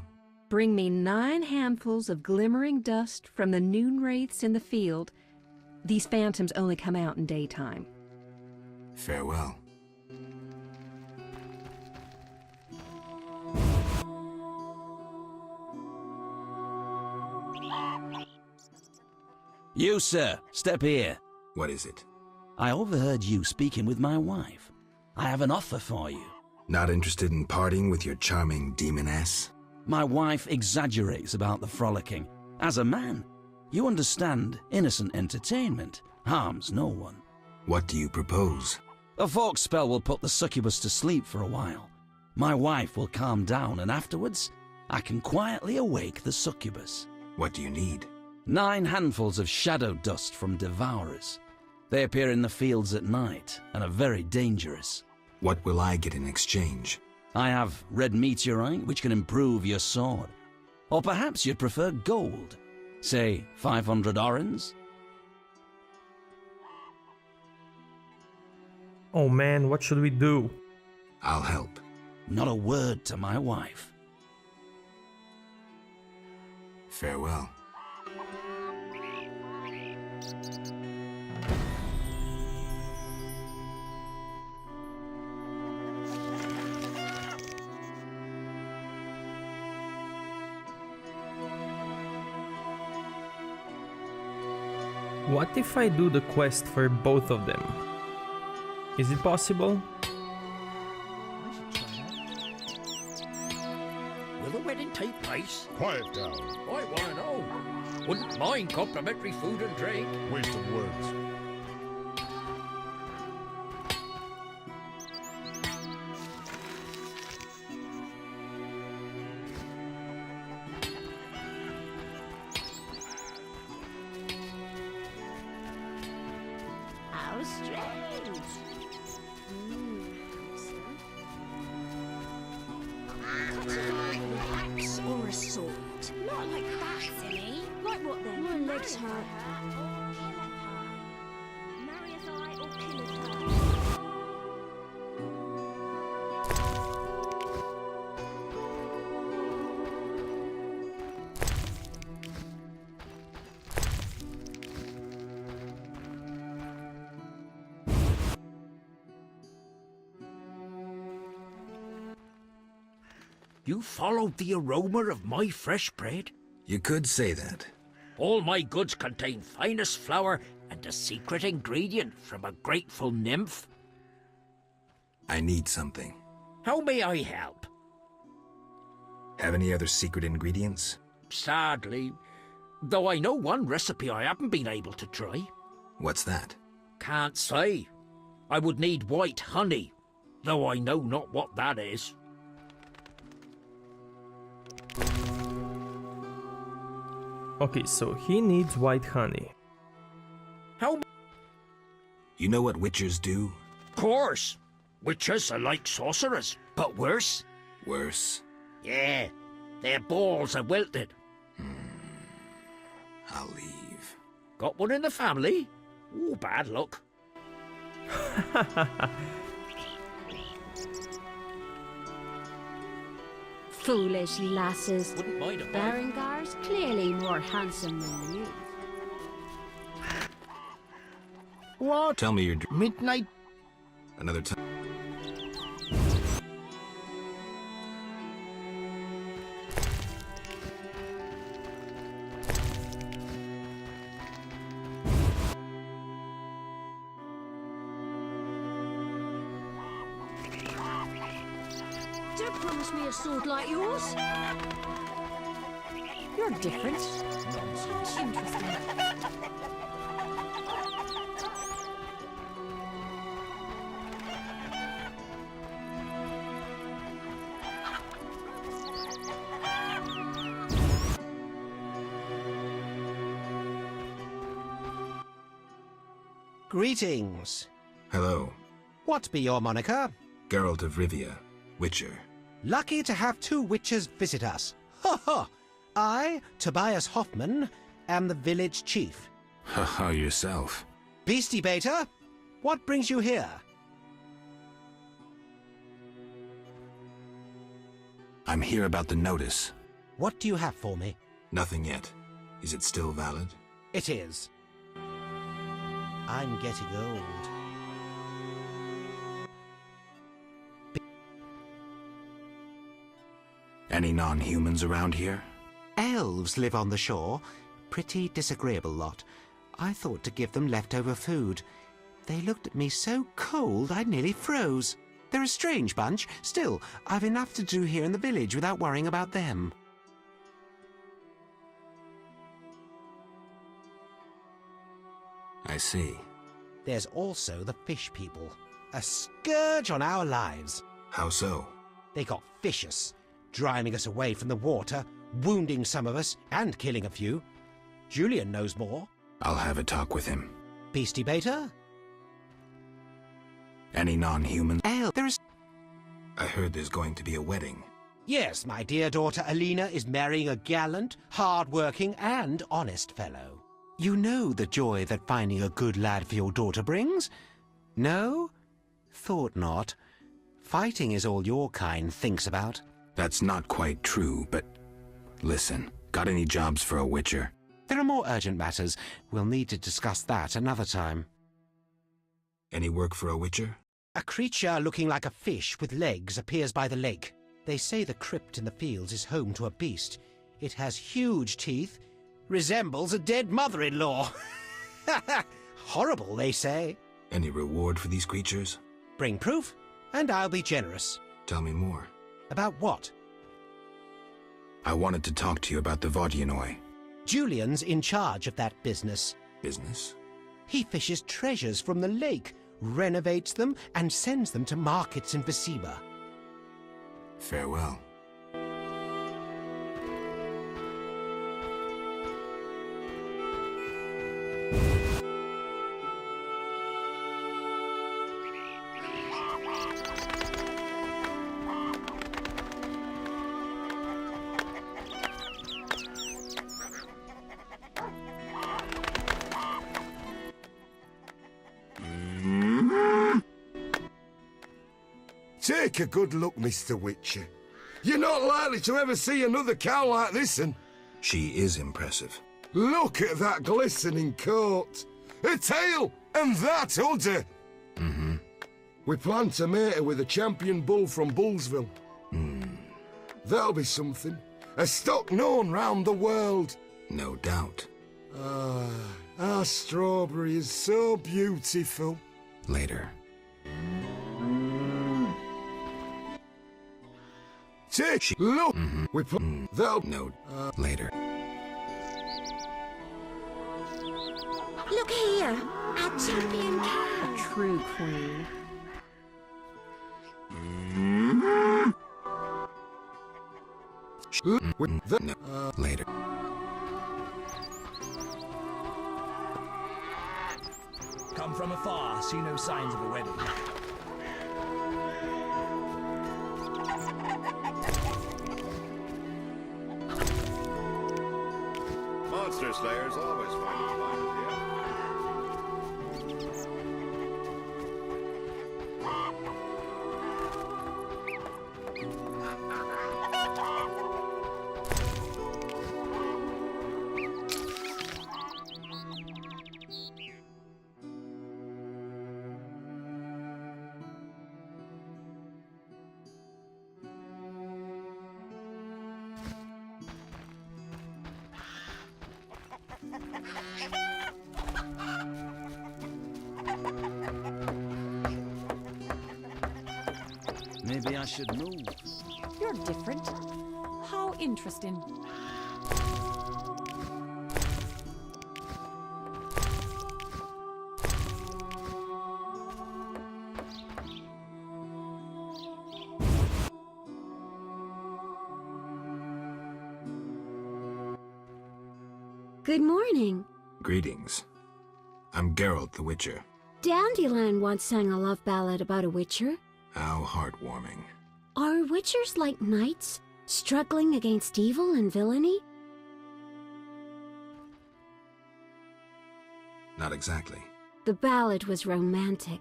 S19: Bring me 9 handfuls of glimmering dust from the noon wraiths in the field. These phantoms only come out in daytime.
S3: Farewell.
S17: You, sir, step here.
S3: What is it?
S17: I overheard you speaking with my wife. I have an offer for you.
S3: Not interested in partying with your charming demoness?
S17: My wife exaggerates about the frolicking. As a man, you understand innocent entertainment harms no one.
S3: What do you propose?
S17: A folk spell will put the succubus to sleep for a while. My wife will calm down, and afterwards, I can quietly awake the succubus.
S3: What do you need?
S17: 9 handfuls of shadow dust from devourers. They appear in the fields at night and are very dangerous.
S3: What will I get in exchange?
S17: I have red meteorite, which can improve your sword. Or perhaps you'd prefer gold. Say 500 orens?
S1: Oh man, what should we do?
S3: I'll help.
S17: Not a word to my wife.
S3: Farewell.
S1: What if I do the quest for both of them? Is it possible?
S8: Will the wedding take place?
S16: Quiet down.
S8: I want to know. Wouldn't mind complimentary food and drink.
S16: Waste of words.
S5: How strange.
S18: Axe or a sword? Not like that, silly.
S5: Like what then?
S18: My legs hurt.
S5: Marry us I or kill us I.
S8: You followed the aroma of my fresh bread?
S3: You could say that.
S8: All my goods contain finest flour and a secret ingredient from a grateful nymph.
S3: I need something.
S8: How may I help?
S3: Have any other secret ingredients?
S8: Sadly, though I know one recipe I haven't been able to try.
S3: What's that?
S8: Can't say. I would need white honey, though I know not what that is.
S1: Okay, so he needs white honey.
S8: How?
S3: You know what witchers do?
S8: Course. Witches are like sorcerers, but worse.
S3: Worse?
S8: Yeah, their balls are wilted.
S3: I'll leave.
S8: Got one in the family? Ooh, bad luck.
S5: Foolish lasses.
S8: Wouldn't mind a bite.
S5: Berengar's clearly more handsome than you.
S7: What?
S3: Tell me your
S7: Midnight?
S3: Another time.
S18: Don't promise me a sword like yours.
S19: You're different.
S8: Nonsense.
S19: Interesting.
S20: Greetings.
S3: Hello.
S20: What be your moniker?
S3: Geralt of Rivia, Witcher.
S20: Lucky to have 2 witches visit us. Ha ha! I, Tobias Hoffman, am the village chief.
S3: Haha, yourself.
S20: Beastie Beta, what brings you here?
S3: I'm here about the notice.
S20: What do you have for me?
S3: Nothing yet. Is it still valid?
S20: It is. I'm getting old.
S3: Any non-humans around here?
S20: Elves live on the shore. Pretty disagreeable lot. I thought to give them leftover food. They looked at me so cold I nearly froze. They're a strange bunch. Still, I've enough to do here in the village without worrying about them.
S3: I see.
S20: There's also the fish people. A scourge on our lives.
S3: How so?
S20: They got vicious, driving us away from the water, wounding some of us and killing a few. Julian knows more.
S3: I'll have a talk with him.
S20: Peace debater?
S3: Any non-human?
S20: There is...
S3: I heard there's going to be a wedding.
S20: Yes, my dear daughter Alina is marrying a gallant, hard-working and honest fellow. You know the joy that finding a good lad for your daughter brings? No? Thought not. Fighting is all your kind thinks about.
S3: That's not quite true, but... Listen, got any jobs for a witcher?
S20: There are more urgent matters. We'll need to discuss that another time.
S3: Any work for a witcher?
S20: A creature looking like a fish with legs appears by the lake. They say the crypt in the fields is home to a beast. It has huge teeth, resembles a dead mother-in-law. Horrible, they say.
S3: Any reward for these creatures?
S20: Bring proof, and I'll be generous.
S3: Tell me more.
S20: About what?
S3: I wanted to talk to you about the Vodianoi.
S20: Julian's in charge of that business.
S3: Business?
S20: He fishes treasures from the lake, renovates them, and sends them to markets in Vcima.
S3: Farewell.
S21: Take a good look, Mr. Witcher. You're not likely to ever see another cow like this one.
S3: She is impressive.
S21: Look at that glistening coat. Her tail, and that udder.
S3: Mm-hmm.
S21: We plan to mate her with a champion bull from Bullsville.
S3: Hmm.
S21: That'll be something. A stock known round the world.
S3: No doubt.
S21: Ah, our strawberry is so beautiful.
S3: Later.
S21: Take look.
S3: Mm-hmm.
S21: We put that'll
S3: no. Later.
S18: Look here, our champion cow.
S19: True queen.
S3: No. Later.
S22: Come from afar, see no signs of a wedding.
S14: Monster Slayers always find a fight at the end.
S17: Maybe I should move.
S23: You're different. How interesting.
S5: Good morning.
S3: Greetings. I'm Geralt the Witcher.
S5: Dandelion once sang a love ballad about a witcher.
S3: How heartwarming.
S5: Are witchers like knights, struggling against evil and villainy?
S3: Not exactly.
S5: The ballad was romantic.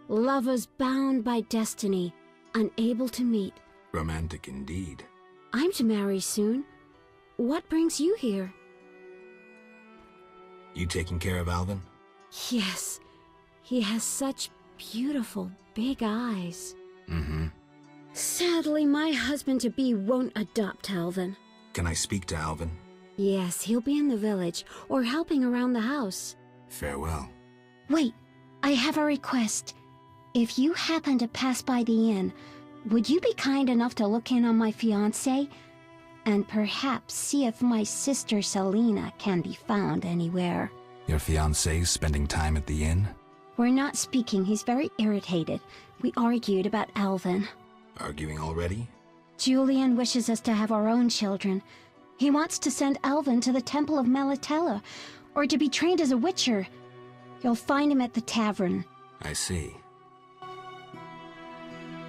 S5: Lovers bound by destiny, unable to meet.
S3: Romantic indeed.
S5: I'm to marry soon. What brings you here?
S3: You taking care of Alvin?
S5: Yes. He has such beautiful, big eyes.
S3: Mm-hmm.
S5: Sadly, my husband-to-be won't adopt Alvin.
S3: Can I speak to Alvin?
S5: Yes, he'll be in the village, or helping around the house.
S3: Farewell.
S5: Wait, I have a request. If you happen to pass by the inn, would you be kind enough to look in on my fiancé? And perhaps see if my sister Selena can be found anywhere.
S3: Your fiancé's spending time at the inn?
S5: We're not speaking. He's very irritated. We argued about Alvin.
S3: Arguing already?
S5: Julian wishes us to have our own children, He wants to send Alvin to the Temple of Melitella, or to be trained as a witcher. You'll find him at the tavern.
S3: I see.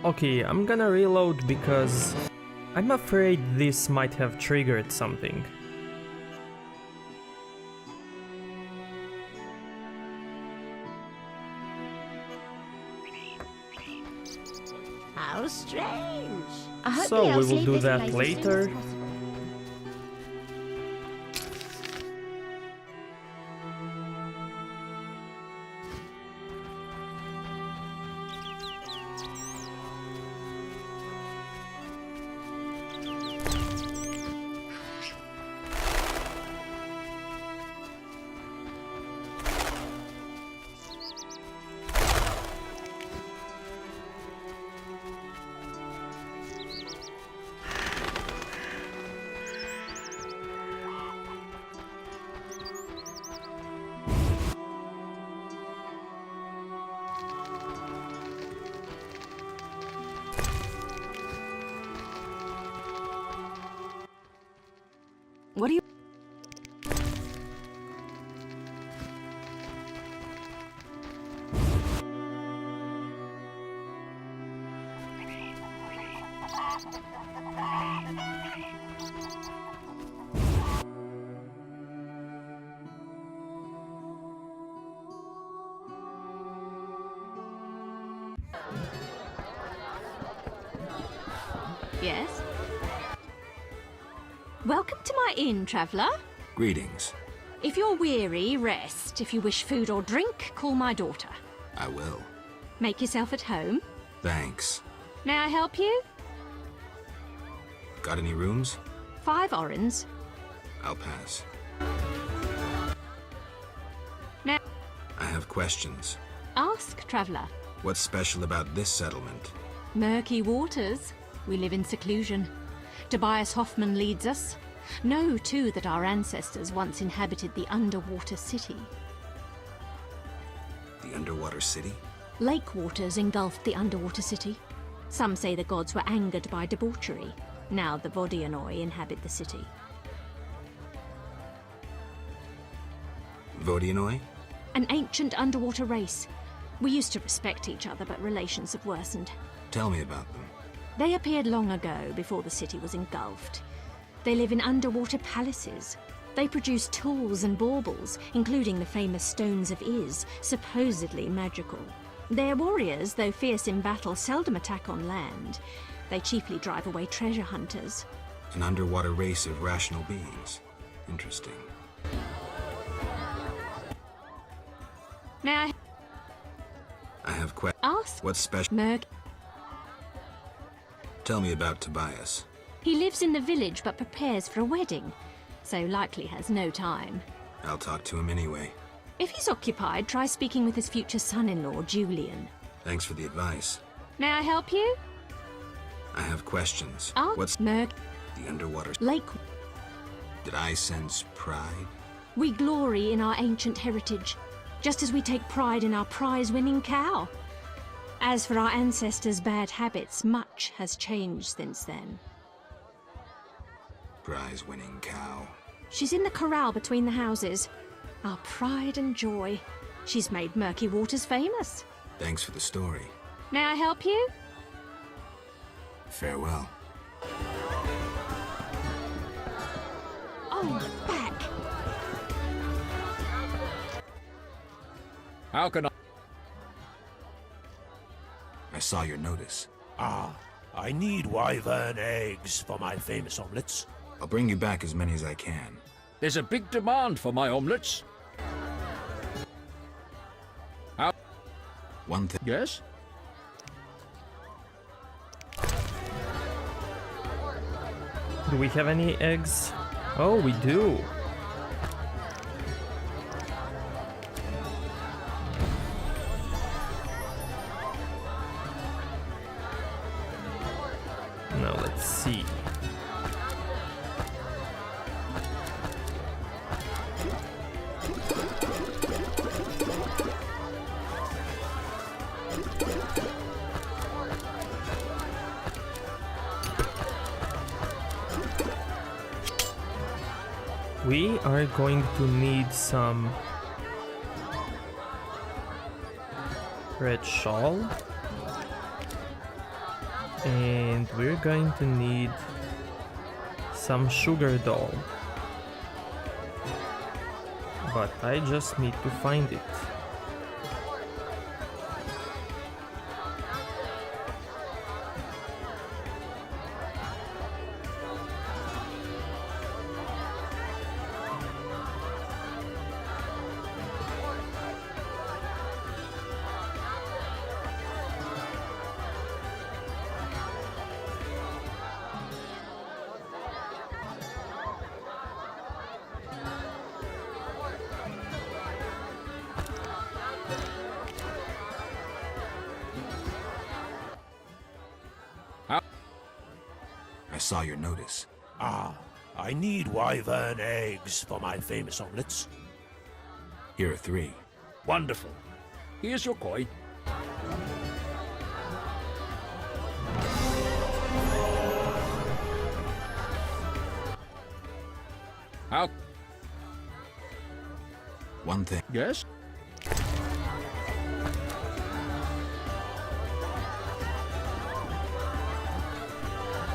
S1: Okay, I'm gonna reload because I'm afraid this might have triggered something.
S18: How strange.
S1: So we will do that later.
S13: What do you... Yes? Welcome to my inn, traveller.
S3: Greetings.
S13: If you're weary, rest. If you wish food or drink, call my daughter.
S3: I will.
S13: Make yourself at home.
S3: Thanks.
S13: May I help you?
S3: Got any rooms?
S13: 5 orens.
S3: I'll pass.
S13: Now,
S3: I have questions.
S13: ask, traveller.
S3: What's special about this settlement?
S13: Murky waters. We live in seclusion. Tobias Hoffman leads us. Know, too, that our ancestors once inhabited the underwater city.
S3: The underwater city?
S13: Lake waters engulfed the underwater city. Some say the gods were angered by debauchery. Now the Vodianoi inhabit the city.
S3: Vodianoi?
S13: An ancient underwater race. We used to respect each other, but relations have worsened.
S3: Tell me about them.
S13: They appeared long ago, before the city was engulfed. They live in underwater palaces. They produce tools and baubles, including the famous Stones of Iz, supposedly magical. Their warriors, though fierce in battle, seldom attack on land. They chiefly drive away treasure hunters.
S3: An underwater race of rational beings. Interesting.
S13: Now,
S3: I have questions.
S13: ask.
S3: What's special?
S13: Merc.
S3: Tell me about Tobias.
S13: He lives in the village but prepares for a wedding, so likely has no time.
S3: I'll talk to him anyway.
S13: If he's occupied, try speaking with his future son-in-law, Julian.
S3: Thanks for the advice.
S13: May I help you?
S3: I have questions.
S13: What's Merc?
S3: The underwater
S13: Lake.
S3: Did I sense pride?
S13: We glory in our ancient heritage, just as we take pride in our prize-winning cow. As for our ancestors' bad habits, much has changed since then.
S3: Prize-winning cow.
S13: She's in the corral between the houses. Our pride and joy. She's made Murky Waters famous.
S3: Thanks for the story.
S13: May I help you?
S3: Farewell.
S13: Oh, my back.
S8: How can
S3: I saw your notice.
S22: Ah, I need wyvern eggs for my famous omelettes.
S3: I'll bring you back as many as I can.
S8: There's a big demand for my omelettes.
S3: One thing.
S8: Yes?
S1: Do we have any eggs? Oh, we do. Now let's see. We are going to need some red shawl, and we're going to need some sugar doll, but I just need to find it.
S3: I saw your notice.
S22: Ah, I need wyvern eggs for my famous omelets.
S3: Here are 3.
S8: Wonderful. Here's your coin. How?
S3: One thing.
S8: Yes?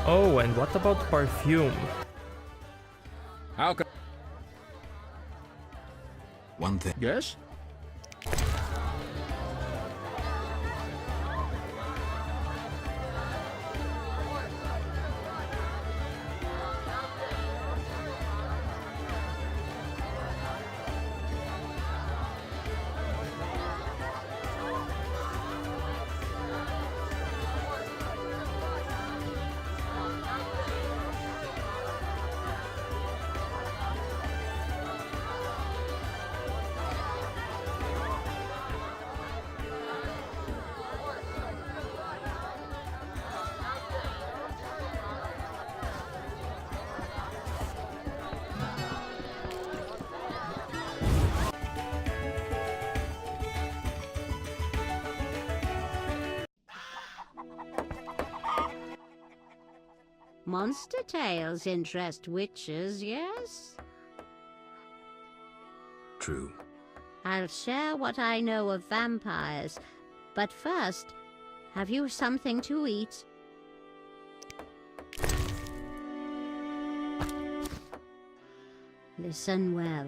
S1: Oh, and what about perfume?
S8: How can...
S3: One thing.
S8: Yes?
S2: Monster tales interest witches, yes?
S3: True.
S2: I'll share what I know of vampires, but first, have you something to eat? Listen well.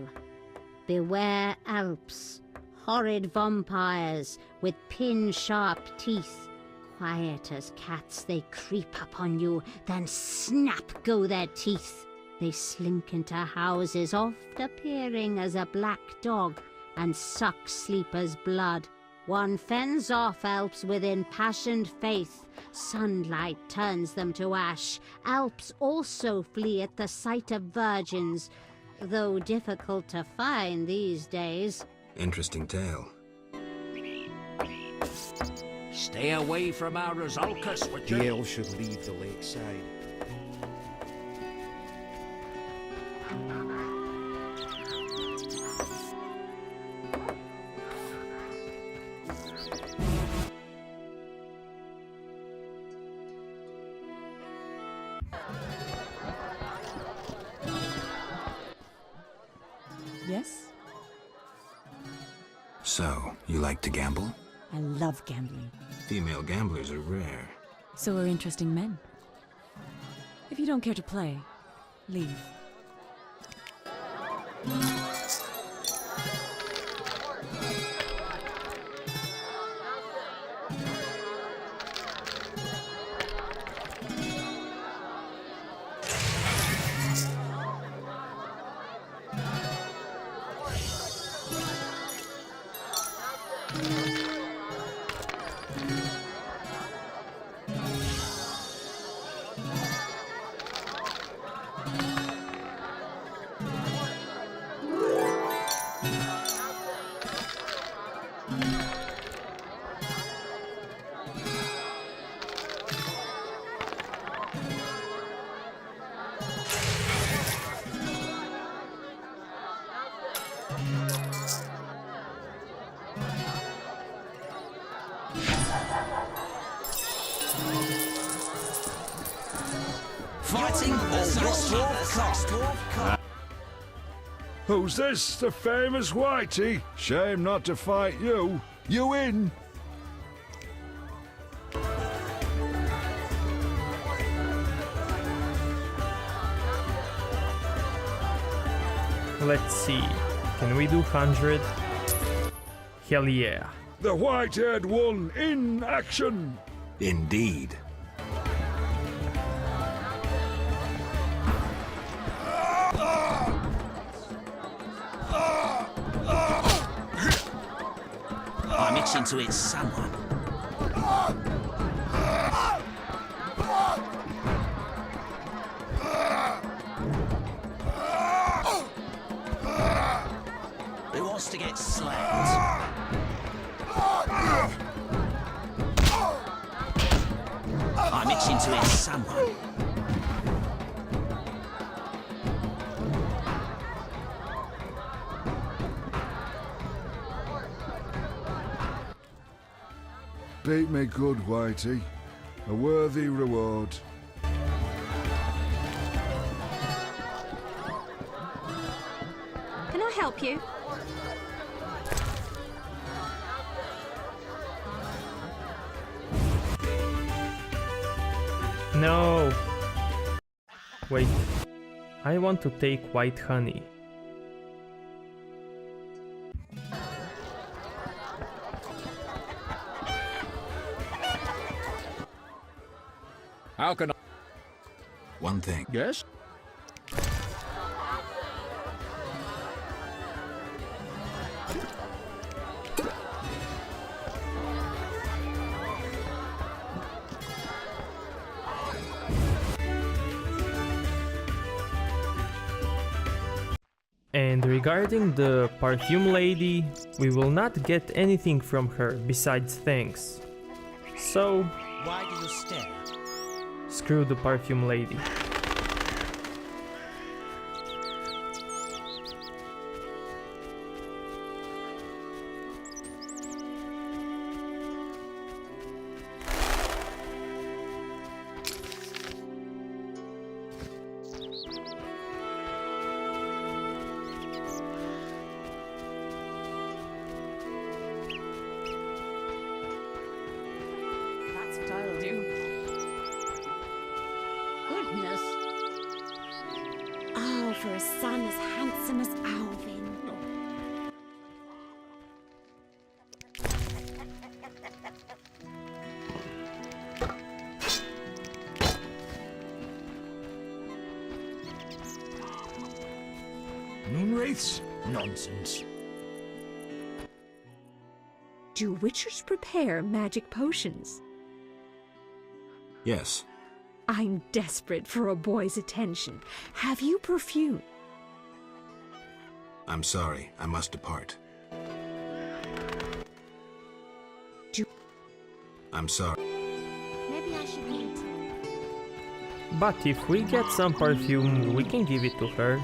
S2: Beware Alps, horrid vampires with pin-sharp teeth. Quiet as cats, they creep upon you, then snap go their teeth. They slink into houses, oft appearing as a black dog, and suck sleepers' blood. One fends off Alps with impassioned faith. Sunlight turns them to ash. Alps also flee at the sight of virgins, though difficult to find these days.
S3: Interesting tale.
S8: Stay away from our Rosalkas, would you?
S15: The elves should leave the lakeside.
S23: Yes?
S3: So, you like to gamble?
S23: I love gambling.
S3: Female gamblers are rare.
S23: So are interesting men. If you don't care to play, leave.
S17: Fighting all your dwarf cost.
S6: Who's this? The famous Whitey? Shame not to fight you. You in?
S1: Let's see. Can we do 100? Hell yeah.
S6: The white-haired one in action.
S3: Indeed.
S17: I'm itching to hit someone. Who wants to get slapped? I'm itching to hit someone.
S6: Beat me good, Whitey. A worthy reward.
S4: Can I help you?
S1: No! Wait. I want to take white honey.
S8: How can I...
S3: One thing.
S8: Yes?
S1: And regarding the perfume lady, we will not get anything from her besides thanks. So,
S17: Why do you stare?
S1: screw the perfume lady.
S18: That's what I'll do.
S2: Goodness.
S18: Oh, for a son as handsome as Alvin.
S22: Moonwraiths? Nonsense.
S4: Do witchers prepare magic potions?
S3: Yes.
S4: I'm desperate for a boy's attention. Have you perfume?
S3: I'm sorry. I must depart. I'm sorry.
S18: Maybe I should meet him.
S1: But if we get some perfume, we can give it to her.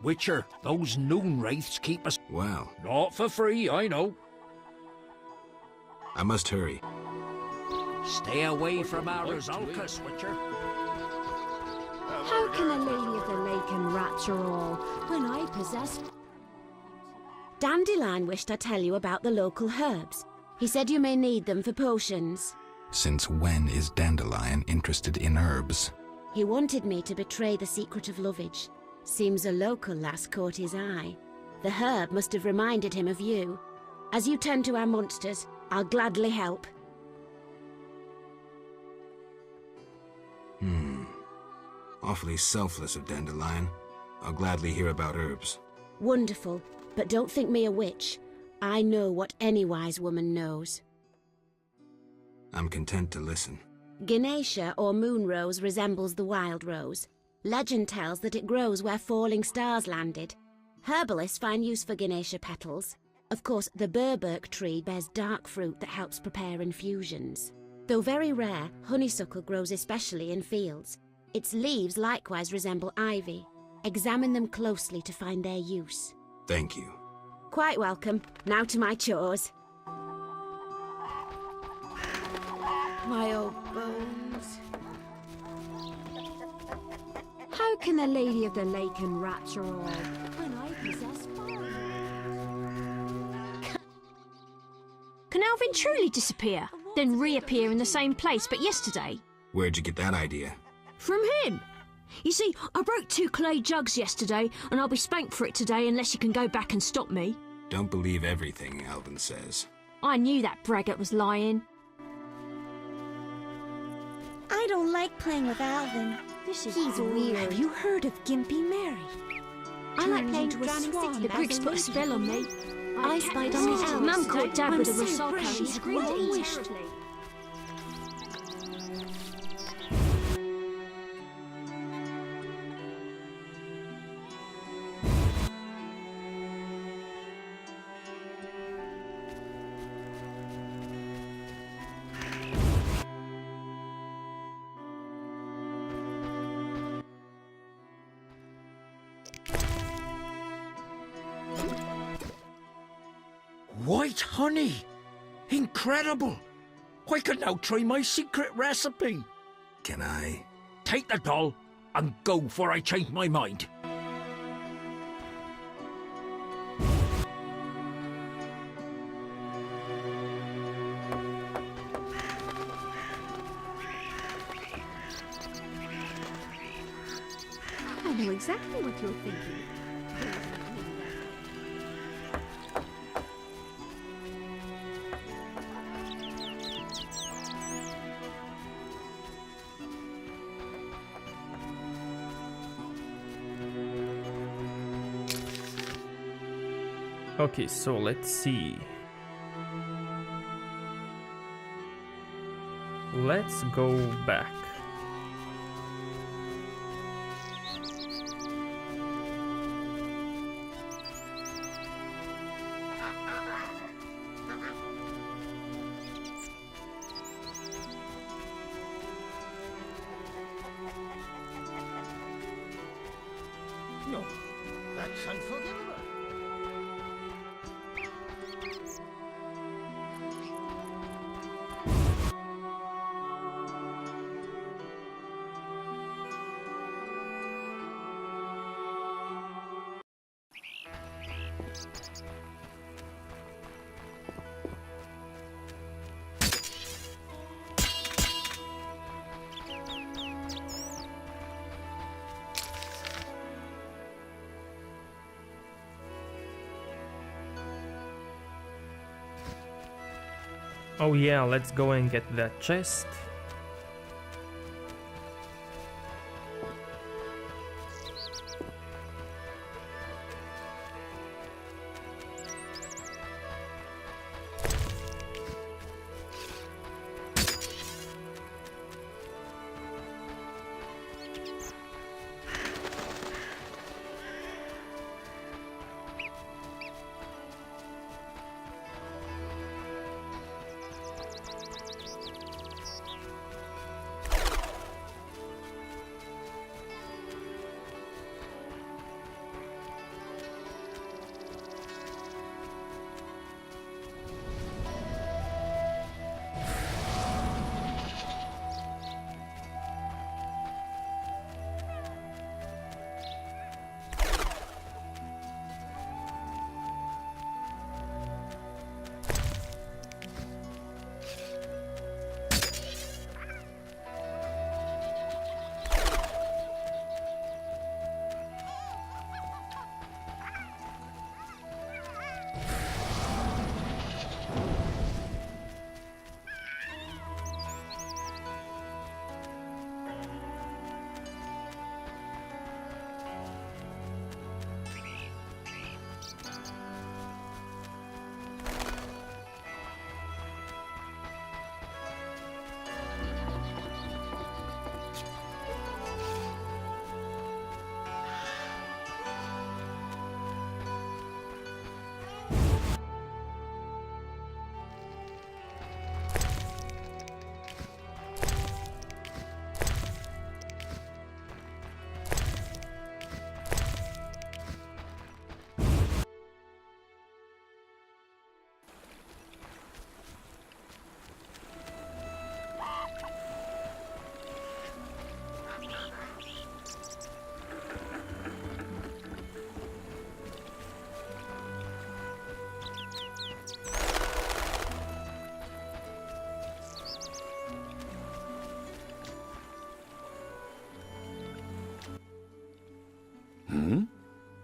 S8: Witcher, those noon wraiths keep us...
S3: Well,
S8: Not for free, I know.
S3: I must hurry.
S8: Stay away from our Zalkus, Witcher.
S18: How can a lady of the lake enrapture all when I possess... Dandelion wished I tell you about the local herbs. He said you may need them for potions.
S3: Since when is Dandelion interested in herbs?
S18: He wanted me to betray the secret of lovage. Seems a local lass caught his eye. The herb must have reminded him of you. As you tend to our monsters, I'll gladly help.
S3: Awfully selfless of Dandelion. I'll gladly hear about herbs.
S18: Wonderful, but don't think me a witch. I know what any wise woman knows.
S3: I'm content to listen.
S18: Ganesha or moon rose resembles the wild rose. Legend tells that it grows where falling stars landed. Herbalists find use for Ganesha petals. Of course, the Burberk tree bears dark fruit that helps prepare infusions. Though very rare, honeysuckle grows especially in fields. Its leaves likewise resemble ivy. Examine them closely to find their use.
S3: Thank you.
S18: Quite welcome. Now to my chores. My old bones. How
S4: can the Lady of the Lake enrapture all when I possess fire?
S10: Can Alvin truly disappear, then reappear in the same place but yesterday?
S3: Where'd you get that idea?
S10: From him. You see, I broke 2 clay jugs yesterday, and I'll be spanked for it today unless you can go back and stop me.
S3: Don't believe everything Alvin says.
S10: I knew that braggart was lying.
S11: I don't like playing with Alvin. He's weird.
S4: Have you heard of Gimpy Mary?
S10: I like playing
S11: into a
S10: Drowning
S11: swan
S10: City. The
S11: as
S10: Griggs
S11: a
S10: put a
S11: lady.
S10: spell on me.
S11: I spied on the house.
S10: Mum caught Dad with a
S11: I'm so
S10: Rosaka.
S11: brave.
S10: He screamed at me
S11: Wished.
S10: terribly.
S8: White honey! Incredible! I can now try my secret recipe.
S3: Can I?
S8: Take the doll and go before I change my mind.
S4: I know exactly what you're thinking.
S1: Okay, so let's see. Let's go back.
S7: No, that's unforgivable.
S1: Oh yeah, let's go and get that chest.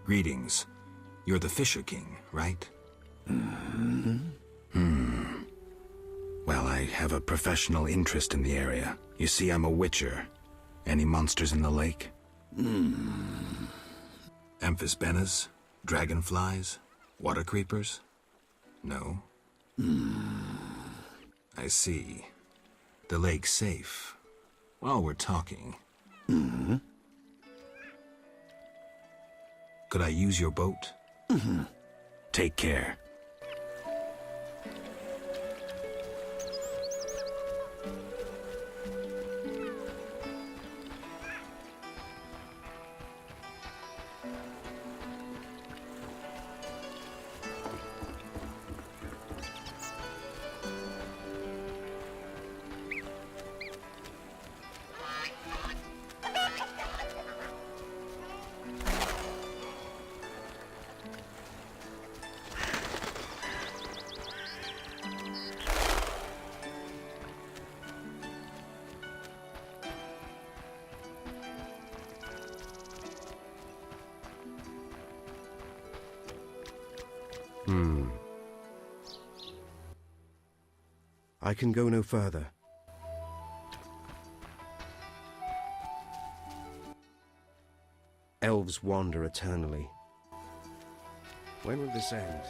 S3: Greetings. You're the Fisher King, right? Well, I have a professional interest in the area. You see, I'm a witcher. Any monsters in the lake? Amphisbaenas? Dragonflies? Water creepers? No? I see. The lake's safe. While we're talking. Could I use your boat? Take care.
S15: I can go no further. Elves wander eternally. When will this end?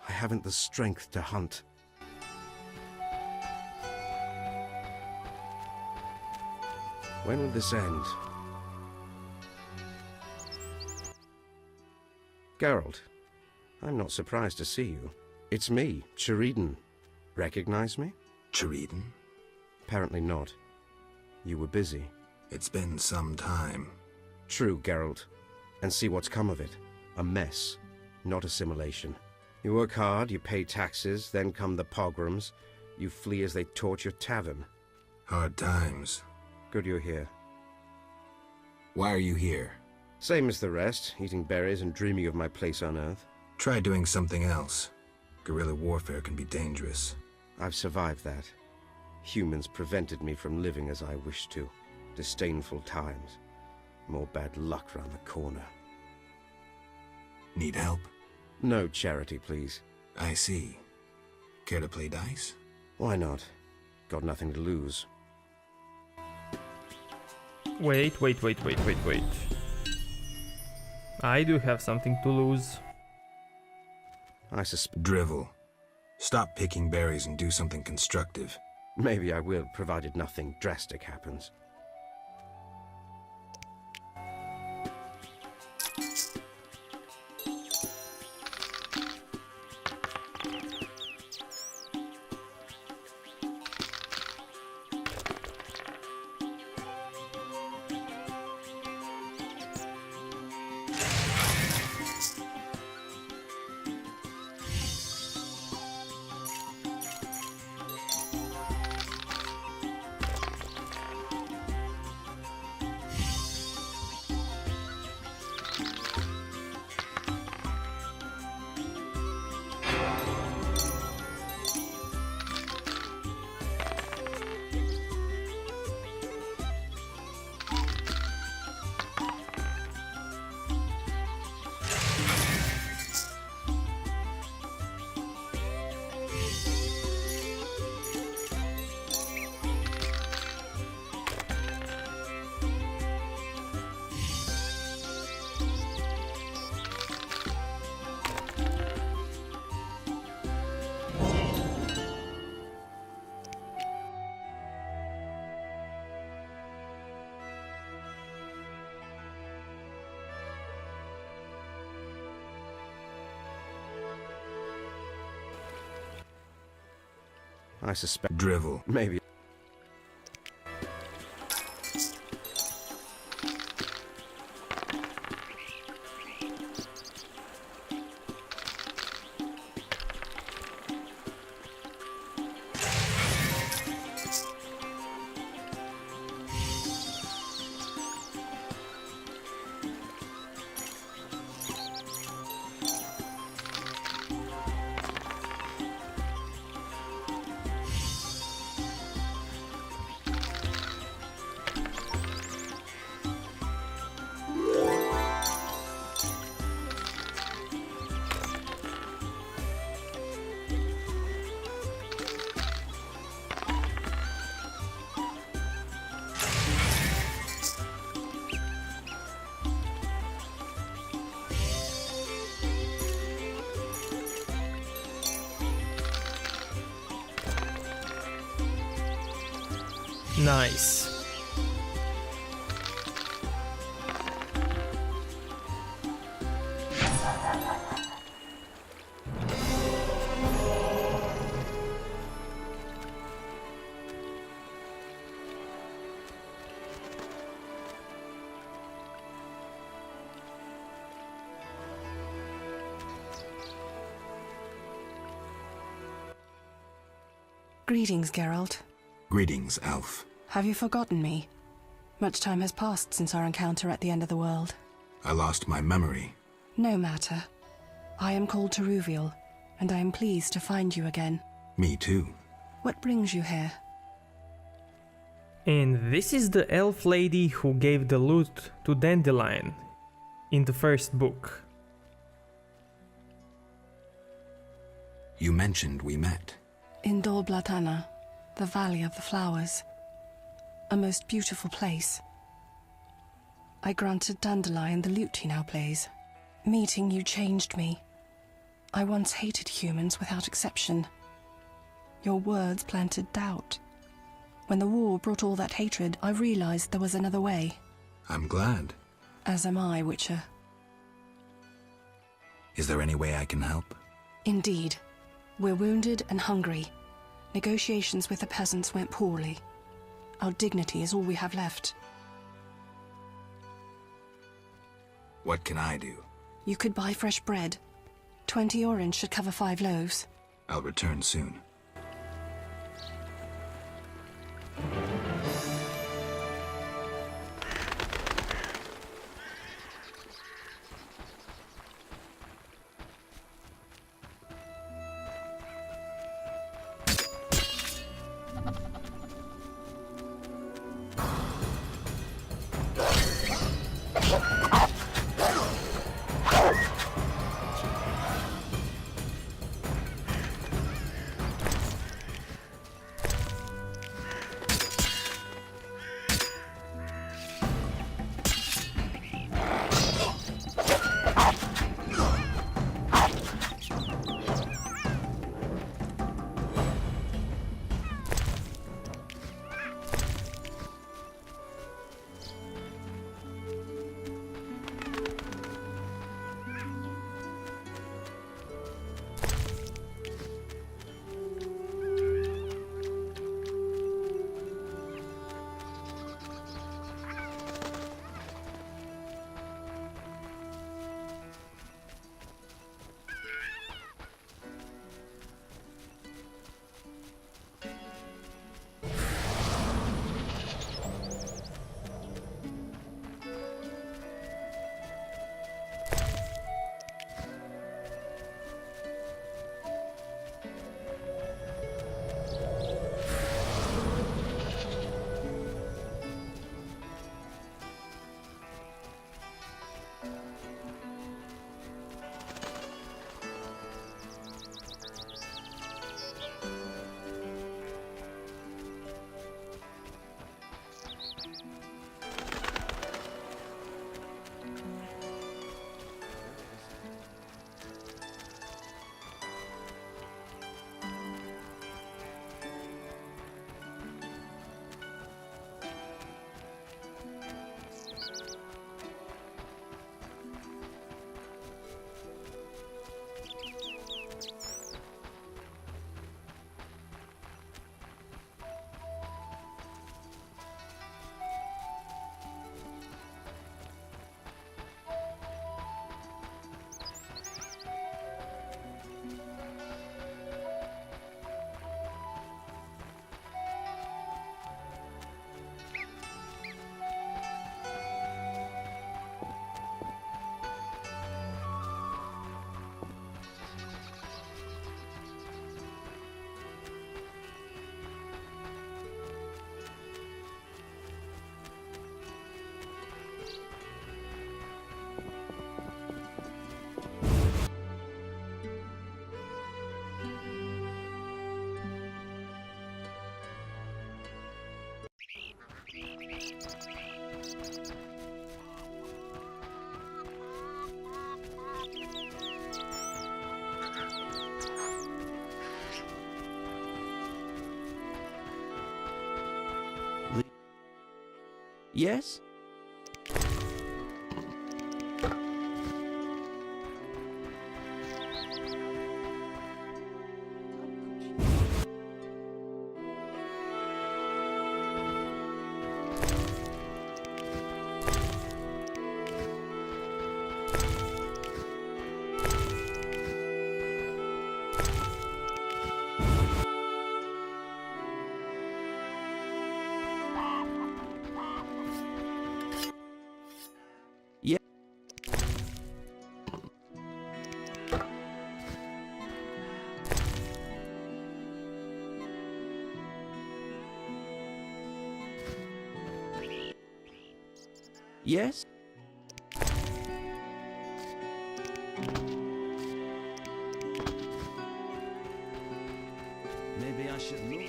S15: I haven't the strength to hunt. When will this end? Geralt, I'm not surprised to see you. It's me, Sheridan. Recognize me?
S3: Sheridan?
S15: Apparently not. You were busy.
S3: It's been some time.
S15: True, Geralt. And see what's come of it. A mess, not assimilation. You work hard, you pay taxes, then come the pogroms. You flee as they torch your tavern.
S3: Hard times.
S15: Good you're here.
S3: Why are you here?
S15: Same as the rest, eating berries and dreaming of my place on Earth.
S3: Try doing something else. Guerrilla warfare can be dangerous.
S15: I've survived that. Humans prevented me from living as I wished to. Disdainful times. More bad luck round the corner.
S3: Need help?
S15: No charity, please.
S3: I see. Care to play dice?
S15: Why not? Got nothing to lose.
S1: Wait. I do have something to lose.
S15: I suspect.
S3: Drivel. Stop picking berries and do something constructive.
S15: Maybe I will, provided nothing drastic happens. I suspect.
S3: Drivel.
S15: Maybe.
S1: Nice.
S9: Greetings, Geralt.
S3: Greetings, Elf.
S9: Have you forgotten me? Much time has passed since our encounter at the end of the world.
S3: I lost my memory.
S9: No matter. I am called Teruviel, and I am pleased to find you again.
S3: Me too.
S9: What brings you here?
S1: And this is the elf lady who gave the loot to Dandelion in the first book.
S3: You mentioned we met.
S9: In Dol Blatana, the Valley of the Flowers. A most beautiful place. I granted Dandelion the lute he now plays. Meeting you changed me. I once hated humans without exception. Your words planted doubt. When the war brought all that hatred, I realized there was another way.
S3: I'm glad.
S9: As am I, Witcher.
S3: Is there any way I can help?
S9: Indeed. We're wounded and hungry. Negotiations with the peasants went poorly. Our dignity is all we have left.
S3: What can I do?
S9: You could buy fresh bread. 20 orange should cover 5 loaves.
S3: I'll return soon.
S17: Yes? Yeah. Yes? Maybe I should move.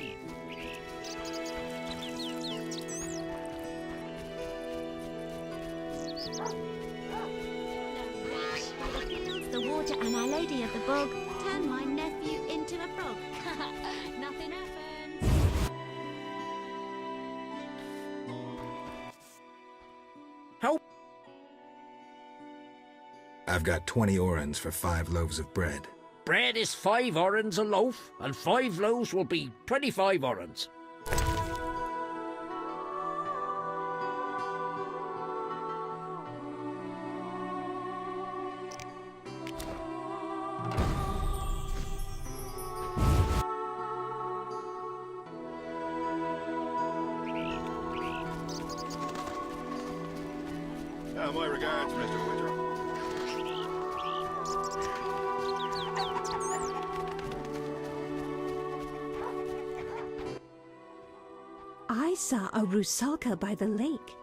S18: The water and Our Lady of the Bog turned my nephew into a frog. Nothing happens.
S8: How?
S3: I've got 20 orens for 5 loaves of bread.
S8: Bread is 5 orens a loaf, and 5 loaves will be 25 orens.
S14: My regards, Mr. Witcher.
S4: I saw a Rusalka by the lake,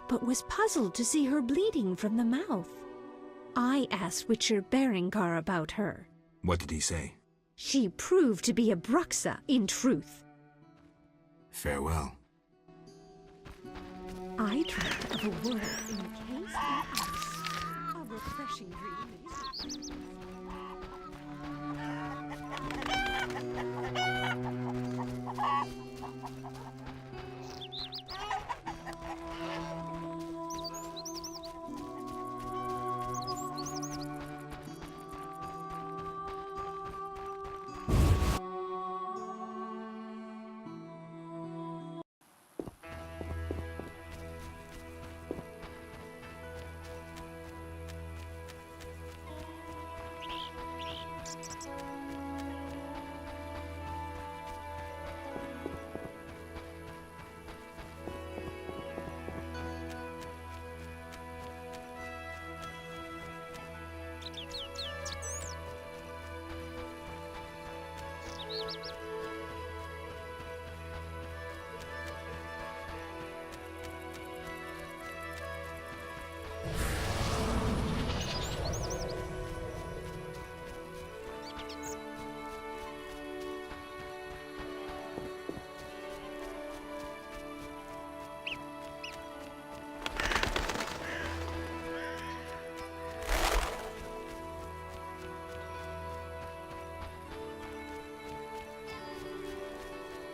S4: but was puzzled to see her bleeding from the mouth. I asked Witcher Berengar about her.
S3: What did he say?
S4: She proved to be a Bruxa in truth.
S3: Farewell.
S4: I dreamt of a world encased in ice. A refreshing dream.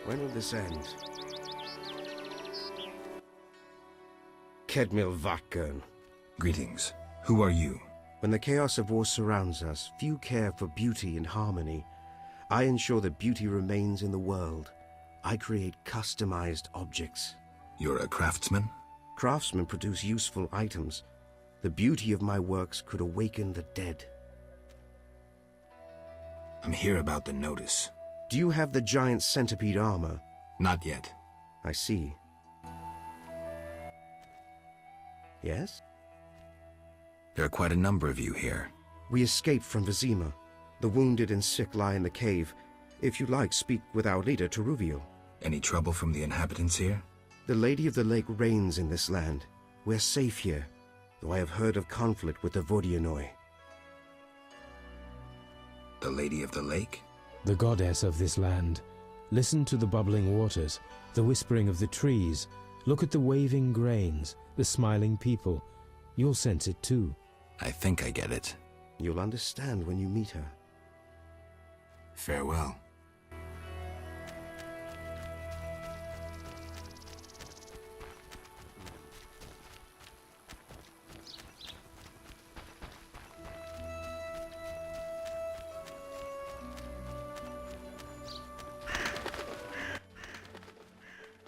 S15: When will this end? Kedmil Vatgern.
S3: Greetings. Who are you?
S15: When the chaos of war surrounds us, few care for beauty and harmony. I ensure that beauty remains in the world. I create customized objects.
S3: You're a craftsman?
S15: Craftsmen produce useful items. The beauty of my works could awaken the dead.
S3: I'm here about the notice.
S15: Do you have the giant centipede armor?
S3: Not yet.
S15: I see. Yes?
S3: There are quite a number of you here.
S15: We escaped from Vizima. The wounded and sick lie in the cave. If you like, speak with our leader, Teruvio.
S3: Any trouble from the inhabitants here?
S15: The Lady of the Lake reigns in this land. We're safe here, though I have heard of conflict with the Vodianoi.
S3: The Lady of the Lake?
S12: The goddess of this land. Listen to the bubbling waters, the whispering of the trees. Look at the waving grains, the smiling people. You'll sense it too.
S3: I think I get it.
S15: You'll understand when you meet her.
S3: Farewell.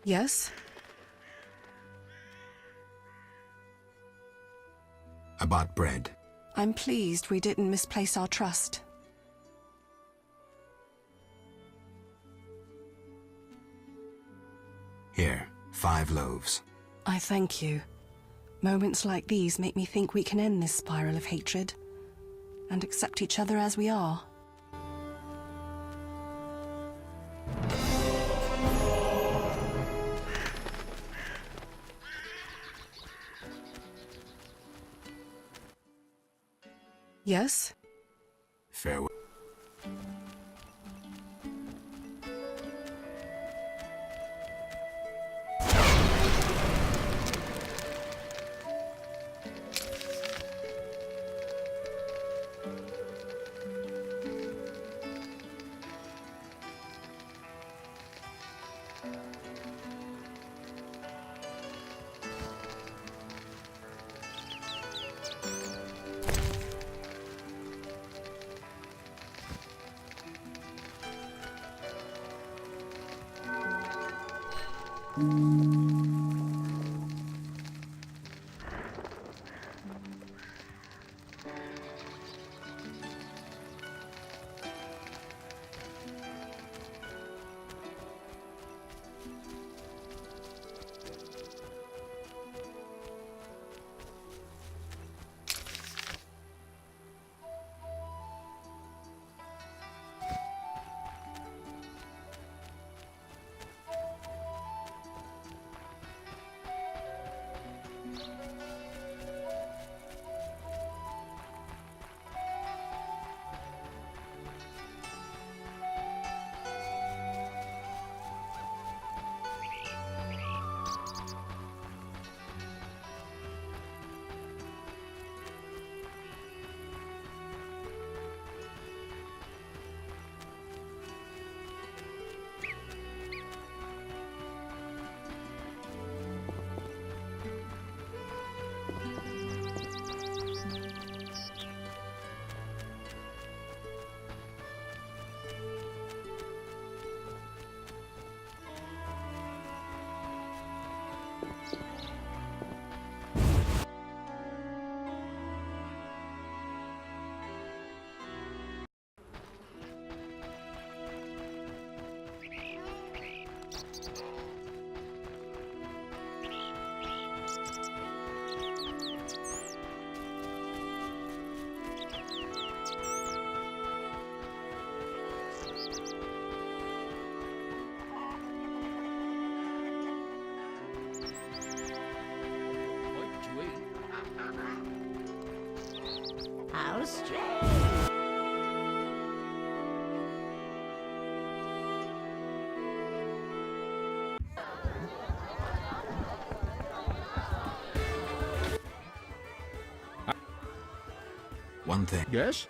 S9: Yes?
S3: I bought bread.
S9: I'm pleased we didn't misplace our trust.
S3: Here, 5 loaves.
S9: I thank you. Moments like these make me think we can end this spiral of hatred and accept each other as we are. Yes?
S3: Farewell.
S2: How strange.
S3: One thing.
S6: Yes?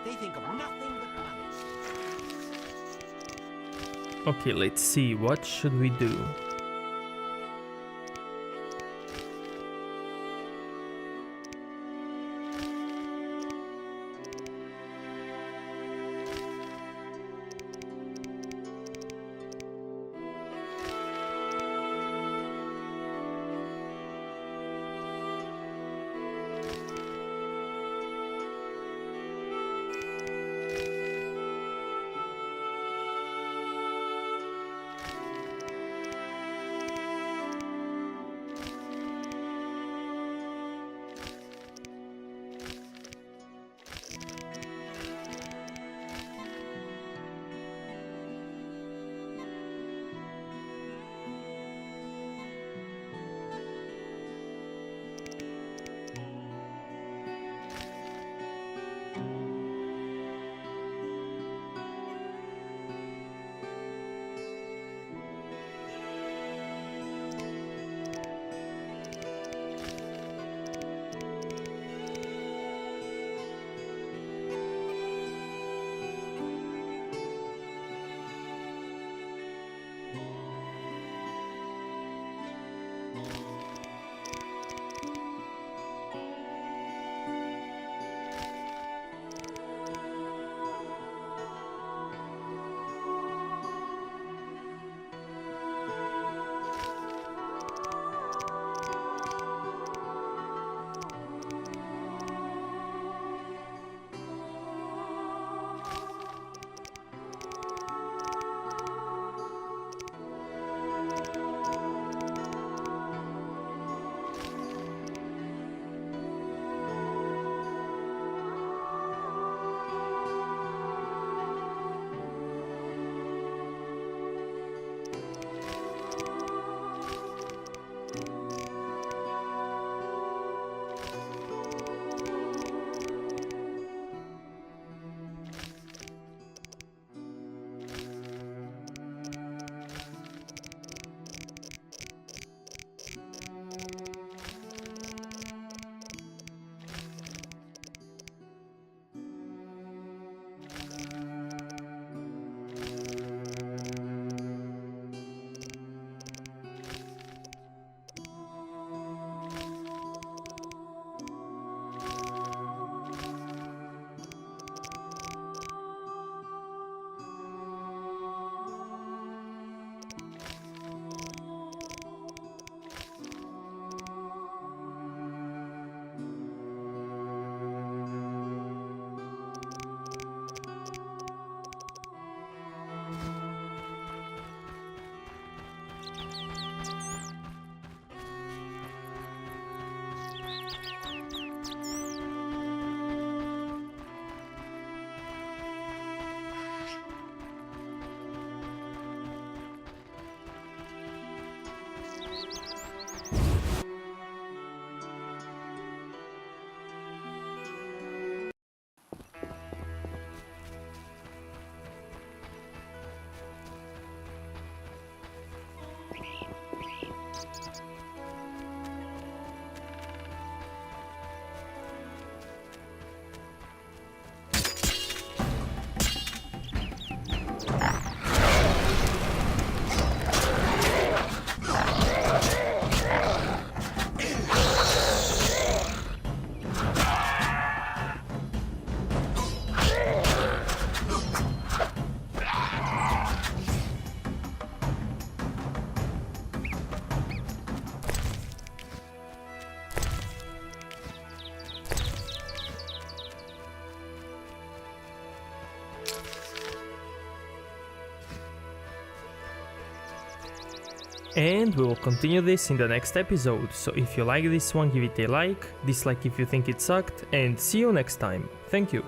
S8: They think of nothing but money.
S1: Okay, let's see, what should we do? And we will continue this in the next episode, so if you like this one, give it a like, dislike if you think it sucked, and see you next time. Thank you.